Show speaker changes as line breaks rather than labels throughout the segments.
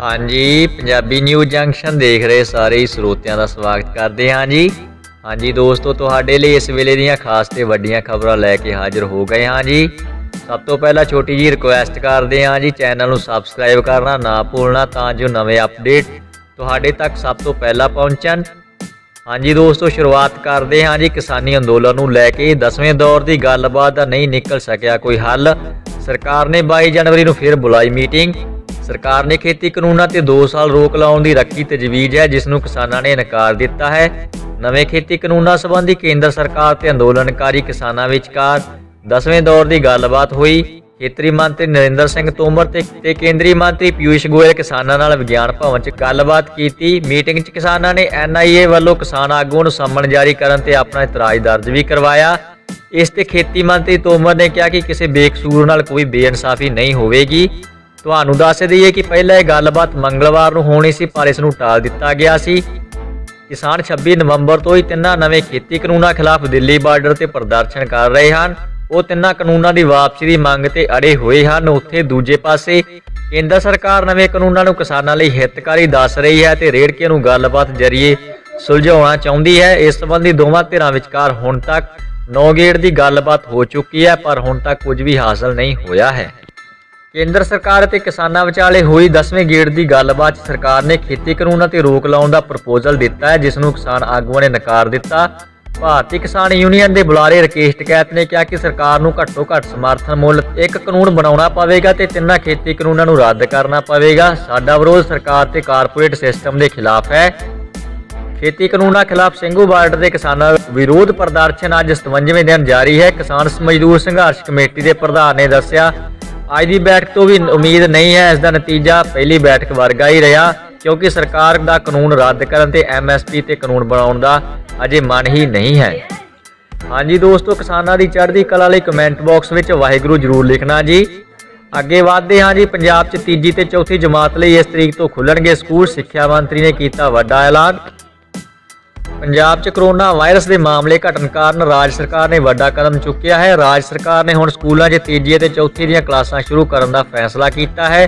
हाँ जी, Punjabi news junction देख रहे सारे ही ਸਰੋਤਿਆਂ ਦਾ ਸਵਾਗਤ ਕਰਦੇ ਹਾਂ ਜੀ। हाँ जी दोस्तों, ਤੁਹਾਡੇ ਲਈ ਇਸ ਵੇਲੇ ਦੀਆਂ ਖਾਸ ਤੇ ਵੱਡੀਆਂ ਖਬਰਾਂ ਲੈ ਕੇ ਹਾਜ਼ਰ ਹੋ ਗਏ ਹਾਂ ਜੀ। ਸਭ ਤੋਂ ਪਹਿਲਾਂ ਛੋਟੀ ਜੀ ਰਿਕੁਐਸਟ ਕਰਦੇ ਹਾਂ ਜੀ, ਚੈਨਲ ਨੂੰ ਸਬਸਕ੍ਰਾਈਬ ਕਰਨਾ ਨਾ ਭੁੱਲਣਾ ਤਾਂ ਜੋ ਨਵੇਂ ਅਪਡੇਟ ਤੁਹਾਡੇ ਤੱਕ ਸਭ ਤੋਂ ਪਹਿਲਾਂ ਪਹੁੰਚਣ। हाँ जी दोस्तों, शुरुआत करते हाँ जी किसानी अंदोलन ਨੂੰ ਲੈ ਕੇ 10ਵੇਂ ਦੌਰ ਦੀ ਗੱਲਬਾਤ ਦਾ नहीं निकल सकिया कोई हल। सरकार ने 22 जनवरी ਨੂੰ ਫਿਰ ਬੁਲਾਈ ਮੀਟਿੰਗ। सरकार ने खेती कानूनों ते 2 ਸਾਲ रोक लाने की रखी तजवीज़ है, जिसनों किसानों ने इनकार दिता है। नवे खेती कानूनों संबंधी केंद्र सरकार ते अंदोलनकारी किसानों विचकार 10वें दौर की गलबात हुई। खेतरी मंत्री नरेंद्र सिंह तोमर ते केंद्रीय मंत्री पीयूष गोयल किसानों नाल विज्ञान भवन च गलबात की। मीटिंग च किसानों ने NIA वालों किसान आगूओं नूं सम्मन जारी करन ते अपना इतराज़ दर्ज भी करवाया। इस ते खेती मंत्री तोमर ने कहा कि किसी बेकसूर नाल कोई बेइंसाफी नहीं होवेगी। ਤੁਹਾਨੂੰ ਦੱਸ ਦਈਏ कि ਪਹਿਲਾਂ ਇਹ ਗੱਲਬਾਤ ਮੰਗਲਵਾਰ ਨੂੰ ਹੋਣੀ ਸੀ, ਪਰ ਇਸ ਨੂੰ ਟਾਲ ਦਿੱਤਾ ਗਿਆ ਸੀ। ਕਿਸਾਨ 26 ਨਵੰਬਰ ਤੋਂ ਹੀ ਤਿੰਨਾਂ ਨਵੇਂ ਖੇਤੀ ਕਾਨੂੰਨਾਂ ਖਿਲਾਫ ਦਿੱਲੀ ਬਾਰਡਰ ਤੇ ਪ੍ਰਦਰਸ਼ਨ ਕਰ ਰਹੇ ਹਨ। ਉਹ ਤਿੰਨਾਂ ਕਾਨੂੰਨਾਂ ਦੀ ਵਾਪਸੀ ਦੀ ਮੰਗ ਤੇ ਅੜੇ ਹੋਏ ਹਨ। ਉੱਥੇ ਦੂਜੇ ਪਾਸੇ ਕੇਂਦਰ ਸਰਕਾਰ ਨਵੇਂ ਕਾਨੂੰਨਾਂ ਨੂੰ ਕਿਸਾਨਾਂ ਲਈ ਹਿੱਤਕਾਰੀ ਦੱਸ ਰਹੀ ਹੈ ਤੇ ਰੇੜਕੇ ਨੂੰ ਗੱਲਬਾਤ ਜ਼ਰੀਏ ਸੁਲਝਾਉਣਾ ਚਾਹੁੰਦੀ ਹੈ। ਇਸ ਸੰਬੰਧੀ ਦੋਵਾਂ ਧਿਰਾਂ ਵਿਚਕਾਰ ਹੁਣ ਤੱਕ 9 ਗੇੜ ਦੀ ਗੱਲਬਾਤ ਹੋ ਚੁੱਕੀ ਹੈ, ਪਰ ਹੁਣ ਤੱਕ ਕੁਝ ਵੀ ਹਾਸਲ ਨਹੀਂ ਹੋਇਆ ਹੈ। केंद्र सरकार ते किसानां विचाले हुई 10वें गेड़ की गलबात सरकार ने खेती कानूनों ते रोक लाने का प्रपोजल दिता है, जिसनों किसान आगुओं ने नकार दिता। भारतीय किसान यूनियन के बुलारे राकेश टिकैत ने कहा कि सरकार नूं घट्टो घट्ट समर्थन मुल एक कानून बनाउणा पवेगा ते तिन्नां खेती कानूनों नूं रद्द करना पवेगा। साडा विरोध सरकार ते कारपोरेट सिस्टम के खिलाफ है। खेती कानूनों खिलाफ ਸਿੰਘੂ ਬਾਰਡਰ के किसानों विरोध प्रदर्शन अज 57वें दिन जारी है। किसान मजदूर संघर्ष कमेटी के प्रधान ने दस्सिया ਅੱਜ ਦੀ बैठक तो भी उम्मीद नहीं है। इसका नतीजा पहली बैठक वर्गा ही रहा, क्योंकि सरकार का कानून रद्द करने ते MSP ते कानून बनाने का अजे मन ही नहीं है। हाँ जी दोस्तों, किसानों की चढ़ती कला लई कमेंट बॉक्स में वाहिगुरू जरूर लिखना जी। अगे वधदे हाँ जी, पंजाब च तीजी ते चौथी जमात लई इस तरीक तो खुलणगे स्कूल। सिक्ख्या मंत्री ने किया वड्डा ऐलान। पंजाब च कोरोना वायरस के मामले घटन कारण राज सरकार ने वड्डा कदम चुकिया है। राज सरकार ने हुण स्कूलों च तीजी ते चौथी दी क्लासां शुरू करने का फैसला किया है।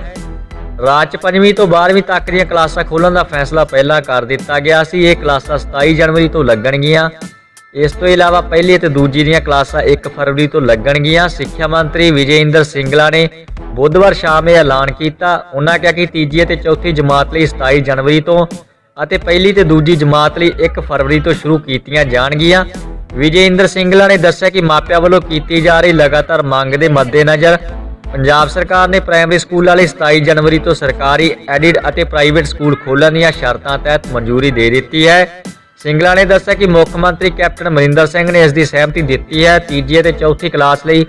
राज च 5वीं तो 12वीं तक दी क्लासां खोलण का फैसला पहला कर दिता गया सी। ये क्लासां 27 जनवरी तो लगणगीਆਂ। इस तो इलावा पहली ते दूजी दी क्लासां 1 फरवरी तो लगणगीਆਂ। सिक्ख्या मंत्री विजय इंदर सिंगला ने बुधवार शाम यह ऐलान किया। उन्होंने कहा कि तीजी ते चौथी जमात लई 27 जनवरी तो ਅਤੇ ਪਹਿਲੀ ਤੇ ਦੂਜੀ ਜਮਾਤ ਲਈ 1 ਫਰਵਰੀ ਤੋਂ ਸ਼ੁਰੂ ਕੀਤੀਆਂ ਜਾਣਗੀਆਂ। ਵਿਜੇ ਇੰਦਰ ਸਿੰਗਲਾ ਨੇ ਦੱਸਿਆ ਕਿ ਮਾਪਿਆਂ ਵੱਲੋਂ ਕੀਤੀ ਜਾ ਰਹੀ ਲਗਾਤਾਰ ਮੰਗ ਦੇ ਮੱਦੇਨਜ਼ਰ ਪੰਜਾਬ ਸਰਕਾਰ ਨੇ ਪ੍ਰਾਇਮਰੀ ਸਕੂਲਾਂ ਲਈ 27 ਜਨਵਰੀ ਤੋਂ ਸਰਕਾਰੀ, ਐਡਿਡ ਅਤੇ ਪ੍ਰਾਈਵੇਟ ਸਕੂਲ ਖੋਲ੍ਹਣ ਦੀਆਂ ਸ਼ਰਤਾਂ ਤਹਿਤ ਮਨਜ਼ੂਰੀ ਦੇ ਦਿੱਤੀ ਹੈ। ਸਿੰਗਲਾ ਨੇ ਦੱਸਿਆ ਕਿ ਮੁੱਖ ਮੰਤਰੀ ਕੈਪਟਨ ਅਮਰਿੰਦਰ ਸਿੰਘ ਨੇ ਇਸ ਦੀ ਸਹਿਮਤੀ ਦਿੱਤੀ ਹੈ। ਤੀਜੀ ਅਤੇ ਚੌਥੀ ਕਲਾਸ ਲਈ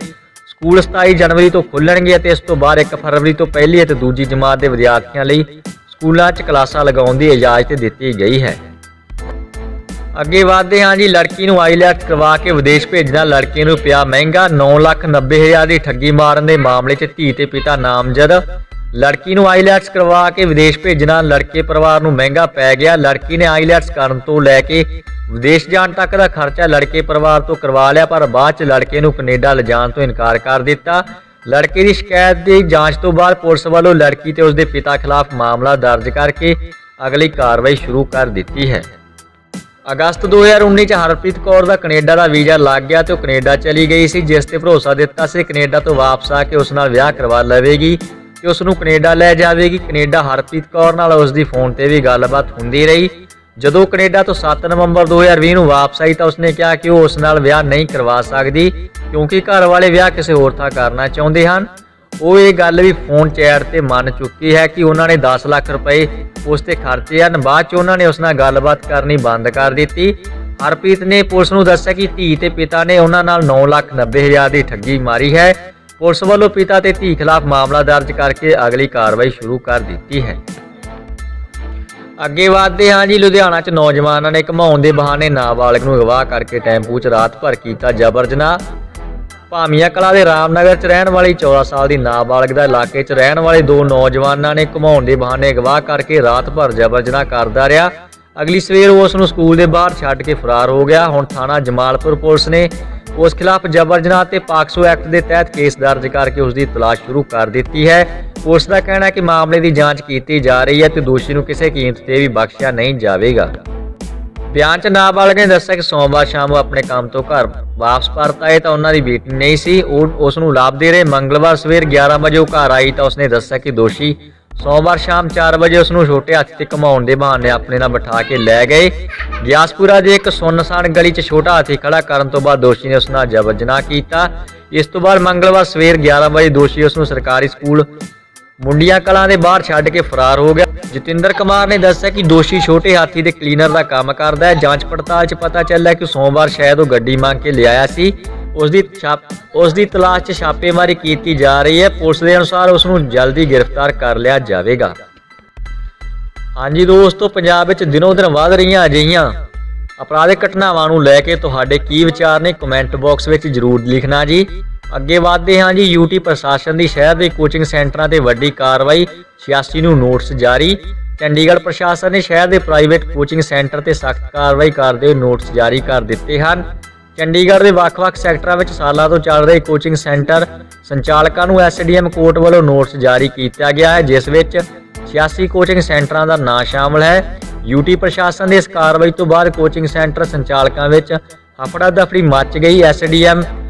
ਸਕੂਲ 27 ਜਨਵਰੀ ਤੋਂ ਖੁੱਲ੍ਹਣਗੇ ਅਤੇ ਇਸ ਤੋਂ ਬਾਅਦ 1 ਫਰਵਰੀ ਤੋਂ ਪਹਿਲੀ ਅਤੇ ਦੂਜੀ ਜਮਾਤ ਦੇ ਵਿਦਿਆਰਥੀਆਂ ਲਈ ਸਕੂਲਾਂ 'ਚ ਕਲਾਸਾਂ ਲਗਾਉਣ ਦੀ ਇਜਾਜ਼ਤ ਦਿੱਤੀ ਗਈ ਹੈ। ਅੱਗੇ ਵਧਦੇ ਹਾਂ ਜੀ, ਲੜਕੀ ਨੂੰ ਆਈਲੈਟਸ ਕਰਵਾ ਕੇ ਵਿਦੇਸ਼ ਭੇਜਣਾ ਲੜਕੀ ਨੂੰ ਪਿਆ ਮਹਿੰਗਾ। 9,90,000 ਦੀ ਠੱਗੀ ਮਾਰਨ ਦੇ ਮਾਮਲੇ 'ਚ ਧੀ ਤੇ ਪਿਤਾ ਨਾਮਜ਼ਦ। ਲੜਕੀ ਨੂੰ ਆਈਲੈਟਸ ਕਰਵਾ ਕੇ ਵਿਦੇਸ਼ ਭੇਜਣਾ ਲੜਕੇ ਪਰਿਵਾਰ ਨੂੰ ਮਹਿੰਗਾ ਪੈ ਗਿਆ। ਲੜਕੀ ਨੇ ਆਈਲੈਟਸ ਕਰਨ ਤੋਂ ਲੈ ਕੇ ਵਿਦੇਸ਼ ਜਾਣ ਤੱਕ ਦਾ ਖਰਚਾ ਲੜਕੇ ਪਰਿਵਾਰ ਤੋਂ ਕਰਵਾ ਲਿਆ, ਪਰ ਬਾਅਦ 'ਚ ਲੜਕੇ ਨੂੰ ਕੈਨੇਡਾ ਲਿਜਾਣ ਤੋਂ ਇਨਕਾਰ ਕਰ ਦਿੱਤਾ। लड़के की शिकायत की जांच तो बाद पुलिस वालों लड़की ते उसके पिता खिलाफ मामला दर्ज करके अगली कार्रवाई शुरू कर दी है। अगस्त 2019 च हरप्रीत कौर का कनेडा का वीज़ा लग गया तो कनेडा चली गई सी, जिस ते भरोसा दिता सी कनेडा तो वापस आके उस नाल विआह करवा लवेगी ते उसनूं कनेडा लै जावेगी। कनेडा हरप्रीत कौर नाल उसकी फोन ते भी गलबात हुंदी रही। ਜਦੋਂ ਕੈਨੇਡਾ ਤੋਂ 7 ਨਵੰਬਰ 2020 ਨੂੰ ਵਾਪਸ ਆਈ ਤਾਂ ਉਸਨੇ ਕਿਹਾ ਕਿ ਉਹ ਉਸ ਨਾਲ ਵਿਆਹ ਨਹੀਂ ਕਰਵਾ ਸਕਦੀ, ਕਿਉਂਕਿ ਘਰ ਵਾਲੇ ਵਿਆਹ ਕਿਸੇ ਹੋਰ ਥਾਂ ਕਰਨਾ ਚਾਹੁੰਦੇ ਹਨ। ਉਹ ਇਹ ਗੱਲ ਵੀ ਫੋਨ ਚੈਟ ਤੇ ਮੰਨ ਚੁੱਕੀ ਹੈ ਕਿ ਉਹਨਾਂ ਨੇ 10 ਲੱਖ ਰੁਪਏ ਉਸ ਤੇ ਖਰਚੇ ਹਨ। ਬਾਅਦ 'ਚ ਉਹਨਾਂ ਨੇ ਉਸ ਨਾਲ ਗੱਲਬਾਤ ਕਰਨੀ ਬੰਦ ਕਰ ਦਿੱਤੀ। ਹਰਪ੍ਰੀਤ ਨੇ ਪੁਲਿਸ ਨੂੰ ਦੱਸਿਆ ਕਿ ਧੀ ਤੇ ਪਿਤਾ ਨੇ ਉਹਨਾਂ ਨਾਲ 9,90,000 ਦੀ ਠੱਗੀ ਮਾਰੀ ਹੈ। ਪੁਲਿਸ ਵੱਲੋਂ ਪਿਤਾ ਤੇ ਧੀ ਖਿਲਾਫ ਮਾਮਲਾ ਦਰਜ ਕਰਕੇ ਅਗਲੀ ਕਾਰਵਾਈ ਸ਼ੁਰੂ ਕਰ ਦਿੱਤੀ ਹੈ। ਅੱਗੇ ਵਧਦੇ ਹਾਂ ਜੀ, ਲੁਧਿਆਣਾ 'ਚ ਨੌਜਵਾਨਾਂ ਨੇ ਘੁਮਾਉਣ ਦੇ ਬਹਾਨੇ ਨਾਬਾਲਗ ਨੂੰ ਅਗਵਾ ਕਰਕੇ ਟੈਂਪੂ 'ਚ ਰਾਤ ਭਰ ਕੀਤਾ ਜਬਰ ਜਨਾਹ। ਭਾਮੀਆ ਕਲਾਂ ਦੇ ਰਾਮਨਗਰ 'ਚ ਰਹਿਣ ਵਾਲੀ 14 ਸਾਲ ਦੀ ਨਾਬਾਲਗ ਦਾ ਇਲਾਕੇ 'ਚ ਰਹਿਣ ਵਾਲੇ 2 ਨੌਜਵਾਨਾਂ ਨੇ ਘੁਮਾਉਣ ਦੇ ਬਹਾਨੇ ਅਗਵਾ ਕਰਕੇ ਰਾਤ ਭਰ ਜਬਰ ਜਨਾਹ ਕਰਦਾ ਰਿਹਾ। ਅਗਲੀ ਸਵੇਰ ਉਸ ਨੂੰ ਸਕੂਲ ਦੇ ਬਾਹਰ ਛੱਡ ਕੇ ਫਰਾਰ ਹੋ ਗਿਆ। ਹੁਣ ਥਾਣਾ ਜਮਾਲਪੁਰ ਪੁਲਿਸ ਨੇ ਉਸ ਖਿਲਾਫ ਜਬਰ ਜਨਾਹ ਤੇ ਪਾਕਸੋ ਐਕਟ ਦੇ ਤਹਿਤ ਕੇਸ ਦਰਜ ਕਰਕੇ ਉਸ ਦੀ ਤਲਾਸ਼ ਸ਼ੁਰੂ ਕਰ ਦਿੱਤੀ ਹੈ। ਪੁਲਿਸ ਦਾ ਕਹਿਣਾ ਹੈ ਕਿ ਮਾਮਲੇ ਦੀ ਜਾਂਚ ਕੀਤੀ ਜਾ ਰਹੀ ਹੈ ਤੇ ਦੋਸ਼ੀ ਨੂੰ ਕਿਸੇ ਕੀਮਤ ਤੇ ਵੀ ਬਖਸ਼ਿਆ ਨਹੀਂ ਜਾਵੇਗਾ। ਬਿਆਨ 'ਚ ਨਾਬਾਲਗ ਨੇ ਦੱਸਿਆ ਕਿ ਸੋਮਵਾਰ ਸ਼ਾਮ ਉਹ ਆਪਣੇ ਕੰਮ ਤੋਂ ਘਰ ਵਾਪਸ ਪਰਤ ਆਏ ਤਾਂ ਉਹਨਾਂ ਦੀ ਬੇਟੀ ਨਹੀਂ ਸੀ। ਉਹ ਉਸ ਨੂੰ ਲੱਭਦੇ ਰਹੇ। ਮੰਗਲਵਾਰ ਸਵੇਰ 11 ਵਜੇ ਉਹ ਘਰ ਆਈ ਤਾਂ ਉਸਨੇ ਦੱਸਿਆ ਕਿ ਦੋਸ਼ੀ ਸੋਮਵਾਰ ਸ਼ਾਮ 4 ਵਜੇ ਉਸ ਨੂੰ ਛੋਟੇ ਹਾਥੀ ਤੇ ਘੁਮਾਉਣ ਦੇ ਬਹਾਨੇ ਆਪਣੇ ਨਾਲ ਬਿਠਾ ਕੇ ਲੈ ਗਏ। ਗਿਆਸਪੁਰਾ ਦੇ ਇੱਕ ਸੁੰਨਸਾਨ ਗਲੀ 'ਚ ਛੋਟਾ ਹਾਥੀ ਖੜਾ ਕਰਨ ਤੋਂ ਬਾਅਦ ਦੋਸ਼ੀ ਨੇ ਉਸ ਨਾਲ ਜ਼ਬਰ ਜਨਾਹ ਕੀਤਾ। ਇਸ ਤੋਂ ਬਾਅਦ ਮੰਗਲਵਾਰ ਸਵੇਰ 11 ਵਜੇ ਦੋਸ਼ੀ ਉਸ ਨੂੰ ਸਰਕਾਰੀ ਸਕੂਲ ਮੁੰਡੀਆਂ ਕਲਾਂ ਦੇ ਬਾਹਰ ਛੱਡ ਕੇ ਫਰਾਰ ਹੋ ਗਿਆ। ਜਤਿੰਦਰ ਕੁਮਾਰ ਨੇ ਦੱਸਿਆ ਕਿ ਦੋਸ਼ੀ ਛੋਟੇ ਹਾਥੀ ਦੇ ਕਲੀਨਰ ਦਾ ਕੰਮ ਕਰਦਾ ਹੈ। ਜਾਂਚ ਪੜਤਾਲ 'ਚ ਪਤਾ ਚੱਲਿਆ ਕਿ ਸੋਮਵਾਰ ਸ਼ਾਇਦ ਉਹ ਗੱਡੀ ਮੰਗ ਕੇ ਲਿਆਇਆ ਸੀ। ਉਸ ਦੀ ਤਲਾਸ਼ 'ਚ ਛਾਪੇਮਾਰੀ ਕੀਤੀ ਜਾ ਰਹੀ ਹੈ। ਪੁਲਿਸ ਦੇ ਅਨੁਸਾਰ ਉਸ ਨੂੰ ਜਲਦੀ ਗ੍ਰਿਫਤਾਰ ਕਰ ਲਿਆ ਜਾਵੇਗਾ। ਹਾਂਜੀ ਦੋਸਤੋ, ਪੰਜਾਬ ਵਿੱਚ ਦਿਨੋਂ ਦਿਨ ਵੱਧ ਰਹੀਆਂ ਅਜਿਹੀਆਂ ਅਪਰਾਧਿਕ ਘਟਨਾਵਾਂ ਨੂੰ ਲੈ ਕੇ ਤੁਹਾਡੇ ਕੀ ਵਿਚਾਰ ਨੇ ਕਮੈਂਟ ਬਾਕਸ ਵਿੱਚ ਜ਼ਰੂਰ ਲਿਖਣਾ ਜੀ। ਅੱਗੇ ਵਧਦੇ ਹਾਂ ਜੀ। ਯੂਟੀ ਪ੍ਰਸ਼ਾਸਨ ਦੀ ਸ਼ਹਿਰ ਦੇ ਕੋਚਿੰਗ ਸੈਂਟਰਾਂ ਤੇ ਵੱਡੀ ਕਾਰਵਾਈ, 86 ਨੂੰ ਨੋਟਿਸ ਜਾਰੀ। ਚੰਡੀਗੜ੍ਹ ਪ੍ਰਸ਼ਾਸਨ ਨੇ ਸ਼ਹਿਰ ਦੇ ਪ੍ਰਾਈਵੇਟ ਕੋਚਿੰਗ ਸੈਂਟਰ ਤੇ ਸਖਤ ਕਾਰਵਾਈ ਕਰਦੇ ਹੋਏ ਨੋਟਿਸ ਜਾਰੀ ਕਰ ਦਿੱਤੇ ਹਨ। ਚੰਡੀਗੜ੍ਹ ਦੇ ਵੱਖ-ਵੱਖ ਸੈਕਟਰਾਂ ਵਿੱਚ ਸਾਲਾਂ ਤੋਂ ਚੱਲ ਰਹੇ ਕੋਚਿੰਗ ਸੈਂਟਰ ਸੰਚਾਲਕਾਂ ਨੂੰ ਐਸਡੀਐਮ ਕੋਰਟ ਵੱਲੋਂ ਨੋਟਿਸ ਜਾਰੀ ਕੀਤਾ ਗਿਆ ਹੈ, ਜਿਸ ਵਿੱਚ 86 ਕੋਚਿੰਗ ਸੈਂਟਰਾਂ ਦਾ ਨਾਂ ਸ਼ਾਮਲ ਹੈ। ਯੂਟੀ ਪ੍ਰਸ਼ਾਸਨ ਦੀ ਇਸ ਕਾਰਵਾਈ ਤੋਂ ਬਾਅਦ ਕੋਚਿੰਗ ਸੈਂਟਰ ਸੰਚਾਲਕਾਂ ਵਿੱਚ ਹਫੜਾ ਦਫੜੀ ਮਚ ਗਈ। ਐਸਡੀਐਮ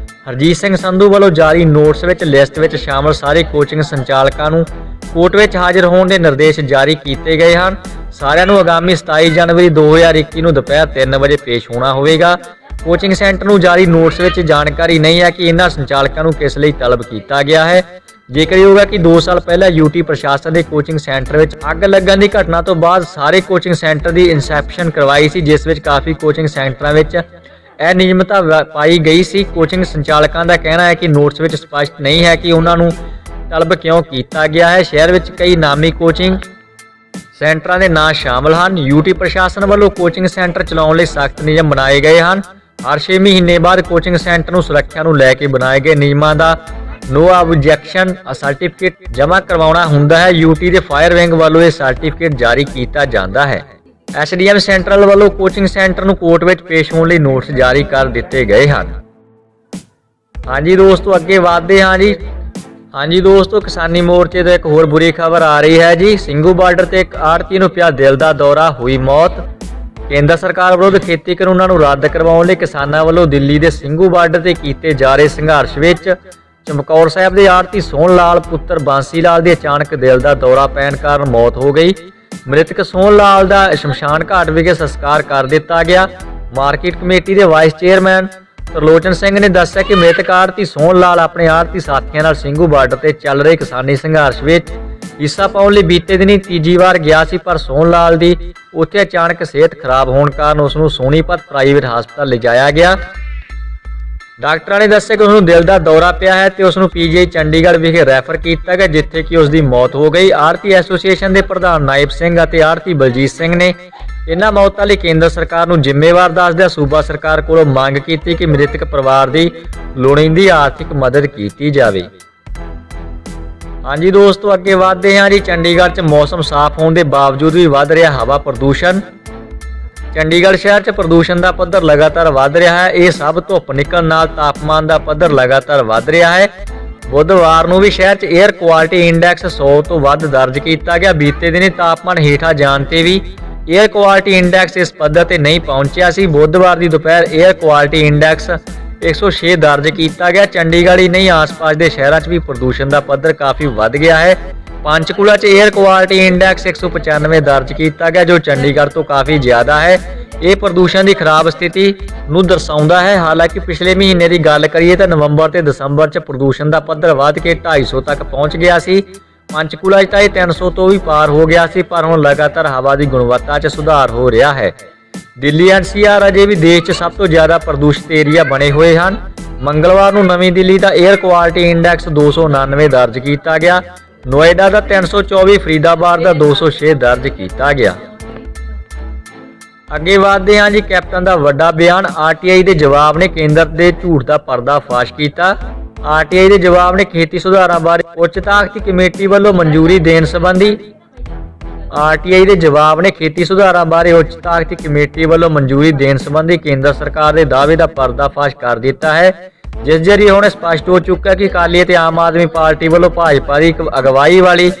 ਹਰਜੀਤ ਸਿੰਘ ਸੰਧੂ ਵੱਲੋਂ ਜਾਰੀ ਨੋਟਿਸ ਵਿੱਚ ਲਿਸਟ ਵਿੱਚ ਸ਼ਾਮਲ ਸਾਰੇ ਕੋਚਿੰਗ ਸੰਚਾਲਕਾਂ ਨੂੰ ਕੋਰਟ ਵਿੱਚ ਹਾਜ਼ਰ ਹੋਣ ਦੇ ਨਿਰਦੇਸ਼ ਜਾਰੀ ਕੀਤੇ ਗਏ ਹਨ। ਸਾਰਿਆਂ ਨੂੰ ਆਗਾਮੀ 27 ਜਨਵਰੀ 2021 ਨੂੰ ਦੁਪਹਿਰ 3 ਵਜੇ ਪੇਸ਼ ਹੋਣਾ ਹੋਵੇਗਾ। ਕੋਚਿੰਗ ਸੈਂਟਰ ਨੂੰ ਜਾਰੀ ਨੋਟਿਸ ਵਿੱਚ ਜਾਣਕਾਰੀ ਨਹੀਂ ਹੈ ਕਿ ਇਹਨਾਂ ਸੰਚਾਲਕਾਂ ਨੂੰ ਕਿਸ ਲਈ ਤਲਬ ਕੀਤਾ ਗਿਆ ਹੈ। ਜ਼ਿਕਰਯੋਗ ਹੈ ਕਿ 2 ਸਾਲ ਪਹਿਲਾਂ ਯੂਟੀ ਪ੍ਰਸ਼ਾਸਨ ਦੇ ਕੋਚਿੰਗ ਸੈਂਟਰ ਵਿੱਚ ਅੱਗ ਲੱਗਣ ਦੀ ਘਟਨਾ ਤੋਂ ਬਾਅਦ ਸਾਰੇ ਕੋਚਿੰਗ ਸੈਂਟਰ ਦੀ ਇਨਸਪੈਕਸ਼ਨ ਕਰਵਾਈ ਸੀ, ਜਿਸ ਵਿੱਚ ਕਾਫੀ ਕੋਚਿੰਗ ਸੈਂਟਰਾਂ ਵਿੱਚ ਅਨਿਯਮਤਾ ਪਾਈ ਗਈ ਸੀ। ਕੋਚਿੰਗ ਸੰਚਾਲਕਾਂ ਦਾ ਕਹਿਣਾ ਹੈ ਕਿ ਨੋਟਿਸ ਵਿੱਚ ਸਪਸ਼ਟ ਨਹੀਂ ਹੈ ਕਿ ਉਹਨਾਂ ਨੂੰ ਤਲਬ ਕਿਉਂ ਕੀਤਾ ਗਿਆ ਹੈ। ਸ਼ਹਿਰ ਵਿੱਚ ਕਈ ਨਾਮੀ ਕੋਚਿੰਗ ਸੈਂਟਰਾਂ ਦੇ ਨਾਂ ਸ਼ਾਮਲ ਹਨ। ਯੂਟੀ ਪ੍ਰਸ਼ਾਸਨ ਵੱਲੋਂ ਕੋਚਿੰਗ ਸੈਂਟਰ ਚਲਾਉਣ ਲਈ ਸਖਤ ਨਿਯਮ ਬਣਾਏ ਗਏ ਹਨ। ਹਰ 6 ਮਹੀਨੇ ਬਾਅਦ ਕੋਚਿੰਗ ਸੈਂਟਰ ਨੂੰ ਸੁਰੱਖਿਆ ਨੂੰ ਲੈ ਕੇ ਬਣਾਏ ਗਏ ਨਿਯਮਾਂ ਦਾ ਨੋ ਆਬਜੈਕਸ਼ਨ ਸਰਟੀਫਿਕੇਟ ਜਮ੍ਹਾਂ ਕਰਵਾਉਣਾ ਹੁੰਦਾ ਹੈ। ਯੂਟੀ ਦੇ ਫਾਇਰ ਵਿੰਗ ਵੱਲੋਂ ਇਹ ਸਰਟੀਫਿਕੇਟ ਜਾਰੀ ਕੀਤਾ ਜਾਂਦਾ ਹੈ। ਐਸਡੀਐਮ ਸੈਂਟਰਲ ਵੱਲੋਂ ਕੋਚਿੰਗ ਸੈਂਟਰ ਨੂੰ ਕੋਰਟ ਵਿੱਚ ਪੇਸ਼ ਹੋਣ ਲਈ ਨੋਟਿਸ ਜਾਰੀ ਕਰ ਦਿੱਤੇ ਗਏ ਹਨ। ਹਾਂਜੀ ਦੋਸਤੋ, ਅੱਗੇ ਵਧਦੇ ਹਾਂ ਜੀ। ਹਾਂਜੀ ਦੋਸਤੋ, ਕਿਸਾਨੀ ਮੋਰਚੇ ਤੋਂ ਇੱਕ ਹੋਰ ਬੁਰੀ ਖਬਰ ਆ ਰਹੀ ਹੈ ਜੀ। ਸਿੰਘੂ ਬਾਰਡਰ ਤੇ ਇੱਕ ਆੜ੍ਹਤੀ ਨੂੰ ਪਿਆ ਦਿਲ ਦਾ ਦੌਰਾ, ਹੋਈ ਮੌਤ। ਕੇਂਦਰ ਸਰਕਾਰ ਵਿਰੁੱਧ ਖੇਤੀ ਕਾਨੂੰਨਾਂ ਨੂੰ ਰੱਦ ਕਰਵਾਉਣ ਲਈ ਕਿਸਾਨਾਂ ਵੱਲੋਂ ਦਿੱਲੀ ਦੇ ਸਿੰਘੂ ਬਾਰਡਰ ਤੇ ਕੀਤੇ ਜਾ ਰਹੇ ਸੰਘਰਸ਼ ਵਿੱਚ ਚਮਕੌਰ ਸਾਹਿਬ ਦੇ ਆੜ੍ਹਤੀ ਸੋਹਣ ਲਾਲ ਪੁੱਤਰ ਬਾਂਸੀ ਲਾਲ ਦੀ ਅਚਾਨਕ ਦਿਲ ਦਾ ਦੌਰਾ ਪੈਣ ਕਾਰਨ ਮੌਤ ਹੋ ਗਈ। ਮ੍ਰਿਤਕ ਸੋਹਣ ਲਾਲ ਦਾ ਸ਼ਮਸ਼ਾਨ ਘਾਟ ਵਿਖੇ ਸੰਸਕਾਰ ਕਰ ਦਿੱਤਾ ਗਿਆ। ਮਾਰਕੀਟ ਕਮੇਟੀ ਦੇ ਵਾਈਸ ਚੇਅਰਮੈਨ ਤਰਲੋਚਨ ਸਿੰਘ ਨੇ ਦੱਸਿਆ ਕਿ ਮ੍ਰਿਤਕ ਆੜ੍ਹਤੀ ਸੋਹਣ ਲਾਲ ਆਪਣੇ ਆੜ੍ਹਤੀ ਸਾਥੀਆਂ ਨਾਲ ਸਿੰਘੂ ਬਾਰਡਰ ਤੇ ਚੱਲ ਰਹੇ ਕਿਸਾਨੀ ਸੰਘਰਸ਼ ਵਿੱਚ ਹਿੱਸਾ ਪਾਉਣ ਲਈ ਬੀਤੇ ਦਿਨੀ ਤੀਜੀ ਵਾਰ ਗਿਆ ਸੀ, ਪਰ ਸੋਹਣ ਲਾਲ ਦੀ ਉੱਥੇ ਅਚਾਨਕ ਸਿਹਤ ਖਰਾਬ ਹੋਣ ਕਾਰਨ ਉਸ ਨੂੰ ਸੋਨੀਪਤ ਪ੍ਰਾਈਵੇਟ ਹਸਪਤਾਲ ਲਿਜਾਇਆ ਗਿਆ। ਡਾਕਟਰਾਂ ਨੇ ਦੱਸਿਆ ਕਿ ਉਸ ਨੂੰ ਦਿਲ ਦਾ ਦੌਰਾ ਪਿਆ ਹੈ ਤੇ ਉਸ ਨੂੰ ਪੀਜੀਆਈ ਚੰਡੀਗੜ੍ਹ ਵਿਖੇ ਰੈਫਰ ਕੀਤਾ ਗਿਆ, ਜਿੱਥੇ ਕਿ ਉਸ ਦੀ ਮੌਤ ਹੋ ਗਈ। ਆੜ੍ਹਤੀ ਐਸੋਸੀਏਸ਼ਨ ਦੇ ਪ੍ਰਧਾਨ ਨਾਇਬ ਸਿੰਘ ਅਤੇ ਆੜ੍ਹਤੀ ਬਲਜੀਤ ਸਿੰਘ ਨੇ ਇਹਨਾਂ ਮੌਤਾਂ ਲਈ ਕੇਂਦਰ ਸਰਕਾਰ ਨੂੰ ਜ਼ਿੰਮੇਵਾਰ ਦੱਸਦਿਆਂ ਸੂਬਾ ਸਰਕਾਰ ਕੋਲੋਂ ਮੰਗ ਕੀਤੀ ਕਿ ਮ੍ਰਿਤਕ ਪਰਿਵਾਰ ਦੀ ਲੋੜੀਂਦੀ ਆਰਥਿਕ ਮਦਦ ਕੀਤੀ ਜਾਵੇ। ਹਾਂਜੀ ਦੋਸਤੋ, ਅੱਗੇ ਵਧਦੇ ਹਾਂ ਜੀ। ਚੰਡੀਗੜ੍ਹ 'ਚ ਮੌਸਮ ਸਾਫ਼ ਹੋਣ ਦੇ ਬਾਵਜੂਦ ਵੀ ਵੱਧ ਰਿਹਾ ਹਵਾ ਪ੍ਰਦੂਸ਼ਣ। ਚੰਡੀਗੜ੍ਹ ਸ਼ਹਿਰ 'ਚ ਪ੍ਰਦੂਸ਼ਣ ਦਾ ਪੱਧਰ ਲਗਾਤਾਰ ਵੱਧ ਰਿਹਾ ਹੈ। ਇਹ ਸਭ ਧੁੱਪ ਨਿਕਲਣ ਨਾਲ ਤਾਪਮਾਨ ਦਾ ਪੱਧਰ ਲਗਾਤਾਰ ਵੱਧ ਰਿਹਾ ਹੈ। ਬੁੱਧਵਾਰ ਨੂੰ ਵੀ ਸ਼ਹਿਰ 'ਚ 에ਅਰ ਕੁਆਲਿਟੀ ਇੰਡੈਕਸ 100 ਤੋਂ ਵੱਧ ਦਰਜ ਕੀਤਾ ਗਿਆ। ਬੀਤੇ ਦਿਨੀ ਤਾਪਮਾਨ ਹੇਠਾਂ ਜਾਣ ਤੇ ਵੀ 에ਅਰ ਕੁਆਲਿਟੀ ਇੰਡੈਕਸ ਇਸ ਪੱਧਰ ਤੇ ਨਹੀਂ ਪਹੁੰਚਿਆ ਸੀ। ਬੁੱਧਵਾਰ ਦੀ ਦੁਪਹਿਰ 에ਅਰ ਕੁਆਲਿਟੀ ਇੰਡੈਕਸ 106 ਦਰਜ ਕੀਤਾ ਗਿਆ। ਚੰਡੀਗੜ੍ਹ ਹੀ ਨਹੀਂ, ਆਸ-ਪਾਸ ਦੇ ਸ਼ਹਿਰਾਂ 'ਚ ਵੀ ਪ੍ਰਦੂਸ਼ਣ ਦਾ ਪੱਧਰ ਕਾਫੀ ਵੱਧ ਗਿਆ ਹੈ। ਪੰਚਕੂਲਾ 'ਚ 에ਅਰ ਕੁਆਲਿਟੀ ਇੰਡੈਕਸ 195 ਦਰਜ ਕੀਤਾ ਗਿਆ, ਜੋ ਚੰਡੀਗੜ੍ਹ ਤੋਂ ਕਾਫੀ ਜ਼ਿਆਦਾ ਹੈ। ਇਹ ਪ੍ਰਦੂਸ਼ਣ ਦੀ ਖਰਾਬ ਸਥਿਤੀ ਨੂੰ ਦਰਸਾਉਂਦਾ ਹੈ। ਹਾਲਾਂਕਿ ਪਿਛਲੇ ਮਹੀਨੇ ਦੀ ਗੱਲ ਕਰੀਏ ਤਾਂ ਨਵੰਬਰ ਤੇ ਦਸੰਬਰ 'ਚ ਪ੍ਰਦੂਸ਼ਣ ਦਾ ਪੱਧਰ ਵੱਧ ਕੇ 250 ਤੱਕ ਪਹੁੰਚ ਗਿਆ ਸੀ। ਪੰਚਕੂਲਾ 'ਚ ਤਾਂ ਇਹ 300 ਤੋਂ ਵੀ ਪਾਰ ਹੋ ਗਿਆ ਸੀ, ਪਰ ਹੁਣ ਲਗਾਤਾਰ ਹਵਾ ਦੀ ਗੁਣਵੱਤਾ 'ਚ ਸੁਧਾਰ ਹੋ ਰਿਹਾ ਹੈ। ਦਿੱਲੀ ਐਨਸੀਆਰ ਅਜੇ ਵੀ ਦੇਸ਼ 'ਚ ਸਭ ਤੋਂ ਜ਼ਿਆਦਾ ਪ੍ਰਦੂਸ਼ਿਤ ਏਰੀਆ ਬਣੇ ਹੋਏ ਹਨ। ਮੰਗਲਵਾਰ ਨੂੰ ਨਵੀਂ ਦਿੱਲੀ ਦਾ 에ਅਰ ਕੁਆਲਿਟੀ ਇੰਡੈਕਸ 299 ਦਰਜ ਕੀਤਾ ਗਿਆ। ਨੋਇਡਾ ਦਾ 324, ਫਰੀਦਾਬਾਦ ਦਾ 206 ਦਰਜ ਕੀਤਾ ਗਿਆ। ਅੱਗੇ ਵਧਦੇ ਹਾਂ ਜੀ। ਕੈਪਟਨ ਦਾ ਵੱਡਾ ਬਿਆਨ, ਆਰਟੀਆਈ ਦੇ ਜਵਾਬ ਨੇ ਕੇਂਦਰ ਦੇ ਝੂਠ ਦਾ ਪਰਦਾ ਫਾਸ਼ ਕੀਤਾ। ਆਰਟੀਆਈ ਦੇ ਜਵਾਬ ਨੇ ਖੇਤੀ ਸੁਧਾਰਾਂ ਬਾਰੇ ਉੱਚ ਤਾਕਤੀ ਕਮੇਟੀ ਵੱਲੋਂ ਮਨਜ਼ੂਰੀ ਦੇਣ ਸੰਬੰਧੀ ਆਰਟੀਆਈ ਦੇ ਜਵਾਬ ਨੇ ਖੇਤੀ ਸੁਧਾਰਾਂ ਬਾਰੇ ਉੱਚ ਤਾਕਤੀ ਕਮੇਟੀ ਵੱਲੋਂ ਮਨਜ਼ੂਰੀ ਦੇਣ ਸੰਬੰਧੀ ਕੇਂਦਰ ਸਰਕਾਰ ਦੇ ਦਾਅਵੇ ਦਾ ਪਰਦਾਫਾਸ਼ ਕਰ ਦਿੱਤਾ ਹੈ। ਜਿਸ ਜਰੀਏ ਹੁਣ ਸਪਸ਼ਟ ਹੋ ਚੁੱਕਾ ਕਿ ਅਕਾਲੀ ਅਤੇ ਆਮ ਆਦਮੀ ਪਾਰਟੀ ਵੱਲੋਂ ਭਾਜਪਾ ਦੀ ਅਗਵਾਈ ਵਾਲੀ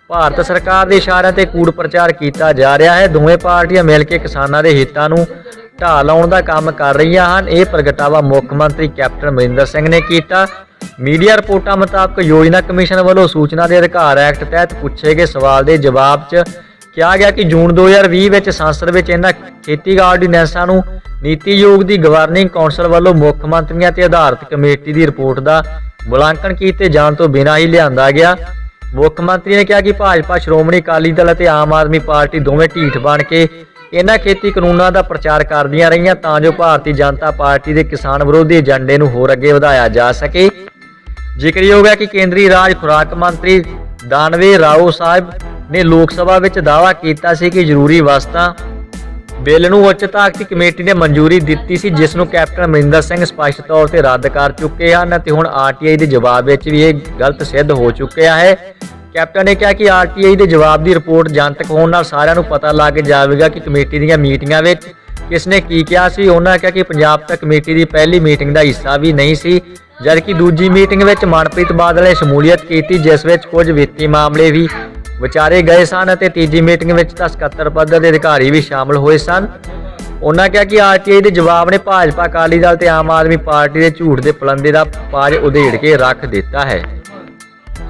ਭਾਰਤ ਸਰਕਾਰ ਦੇ ਇਸ਼ਾਰਿਆਂ ਤੇ ਕੂੜ ਪ੍ਰਚਾਰ ਕੀਤਾ ਜਾ ਰਿਹਾ ਹੈ। ਦੋਵੇਂ ਪਾਰਟੀਆਂ ਮਿਲ ਕੇ ਕਿਸਾਨਾਂ ਦੇ ਹਿੱਤਾਂ ਨੂੰ ਢਾਹ ਲਾਉਣ ਦਾ ਕੰਮ ਕਰ ਰਹੀਆਂ ਹਨ। ਇਹ ਪ੍ਰਗਟਾਵਾ ਮੁੱਖ ਮੰਤਰੀ ਕੈਪਟਨ ਅਮਰਿੰਦਰ ਸਿੰਘ ਨੇ ਕੀਤਾ। ਮੀਡੀਆ ਰਿਪੋਰਟਾਂ ਮੁਤਾਬਕ ਯੋਜਨਾ ਕਮਿਸ਼ਨ ਵੱਲੋਂ ਸੂਚਨਾ ਦੇ ਅਧਿਕਾਰ ਐਕਟ ਤਹਿਤ ਪੁੱਛੇ ਗਏ ਸਵਾਲ ਦੇ ਜਵਾਬ 'ਚ ਕਿਹਾ ਗਿਆ ਕਿ ਜੂਨ 2020 ਵਿੱਚ ਸੰਸਦ ਵਿੱਚ ਇਹਨਾਂ ਖੇਤੀ ਆਰਡੀਨੈਂਸਾਂ ਨੂੰ ਨੀਤੀ ਆਯੋਗ ਦੀ ਗਵਰਨਿੰਗ ਕੌਂਸਲ ਵੱਲੋਂ ਮੁੱਖ ਮੰਤਰੀਆਂ ਤੇ ਆਧਾਰਿਤ ਕਮੇਟੀ ਦੀ ਰਿਪੋਰਟ ਦਾ ਮੁਲਾਂਕਣ ਕੀਤੇ ਜਾਣ ਤੋਂ ਬਿਨਾਂ ਹੀ ਲਿਆਂਦਾ ਗਿਆ। ਮੁੱਖ ਮੰਤਰੀ ਨੇ ਕਿਹਾ ਕਿ ਭਾਜਪਾ, ਸ਼੍ਰੋਮਣੀ ਅਕਾਲੀ ਦਲ ਅਤੇ ਆਮ ਆਦਮੀ ਪਾਰਟੀ ਦੋਵੇਂ ਢੀਠ ਬਣ ਕੇ ਇਹਨਾਂ ਖੇਤੀ ਕਾਨੂੰਨਾਂ ਦਾ ਪ੍ਰਚਾਰ ਕਰਦੀਆਂ ਰਹੀਆਂ ਤਾਂ ਜੋ ਭਾਰਤੀ ਜਨਤਾ ਪਾਰਟੀ ਦੇ ਕਿਸਾਨ ਵਿਰੋਧੀ ਏਜੰਡੇ ਨੂੰ ਹੋਰ ਅੱਗੇ ਵਧਾਇਆ ਜਾ ਸਕੇ। ਜ਼ਿਕਰਯੋਗ ਹੈ ਕਿ ਕੇਂਦਰੀ ਰਾਜ ਖੁਰਾਕ ਮੰਤਰੀ ਦਾਨਵੇ ਰਾਓ ਸਾਹਿਬ ਨੇ ਲੋਕ ਸਭਾ ਵਿੱਚ ਦਾਅਵਾ ਕੀਤਾ ਸੀ ਕਿ ਜ਼ਰੂਰੀ ਵਸਤਾਂ ਬਿੱਲ ਨੂੰ ਉੱਚ ਤਾਕਤੀ ਕਮੇਟੀ ਨੇ ਮਨਜ਼ੂਰੀ ਦਿੱਤੀ ਸੀ, ਜਿਸ ਨੂੰ ਕੈਪਟਨ ਅਮਰਿੰਦਰ ਸਿੰਘ ਸਪਸ਼ਟ ਤੌਰ ਤੇ ਰੱਦ ਕਰ ਚੁੱਕੇ ਹਨ ਅਤੇ ਹੁਣ ਆਰਟੀਆਈ ਦੇ ਜਵਾਬ ਵਿੱਚ ਵੀ ਇਹ ਗਲਤ ਸਿੱਧ ਹੋ ਚੁੱਕਿਆ ਹੈ। ਕੈਪਟਨ ਨੇ ਕਿਹਾ ਕਿ ਆਰਟੀਆਈ ਦੇ ਜਵਾਬ ਦੀ ਰਿਪੋਰਟ ਜਨਤਕ ਹੋਣ ਨਾਲ ਸਾਰਿਆਂ ਨੂੰ ਪਤਾ ਲੱਗ ਜਾਵੇਗਾ ਕਿ ਕਮੇਟੀ ਦੀਆਂ ਮੀਟਿੰਗਾਂ ਵਿੱਚ ਕਿਸ ਨੇ ਕੀ ਕਿਹਾ ਸੀ। ਉਹਨਾਂ ਕਿਹਾ ਕਿ ਪੰਜਾਬ ਤੱਕ ਕਮੇਟੀ ਦੀ ਪਹਿਲੀ ਮੀਟਿੰਗ ਦਾ ਹਿੱਸਾ ਵੀ ਨਹੀਂ ਸੀ, ਜਦਕਿ ਦੂਜੀ ਮੀਟਿੰਗ ਵਿੱਚ ਮਨਪ੍ਰੀਤ ਬਾਦਲ ਨੇ ਸ਼ਮੂਲੀਅਤ ਕੀਤੀ, ਜਿਸ ਵਿੱਚ ਕੁਝ ਵਿੱਤੀ ਮਾਮਲੇ ਵੀ ਵਿਚਾਰੇ ਗਏ ਸਨ ਅਤੇ ਤੀਜੀ ਮੀਟਿੰਗ ਵਿੱਚ ਤਾਂ ਸਕੱਤਰ ਪੱਧਰ ਦੇ ਅਧਿਕਾਰੀ ਵੀ ਸ਼ਾਮਲ ਹੋਏ ਸਨ। ਉਹਨਾਂ ਕਿਹਾ ਕਿ ਆਰਟੀਆਈ ਦੇ ਜਵਾਬ ਨੇ ਭਾਜਪਾ, ਅਕਾਲੀ ਦਲ ਤੇ ਆਮ ਆਦਮੀ ਪਾਰਟੀ ਦੇ ਝੂਠ ਦੇ ਪਲੰਦੇ ਦਾ ਪਾਜ ਉਧੇੜ ਕੇ ਰੱਖ ਦਿੱਤਾ ਹੈ।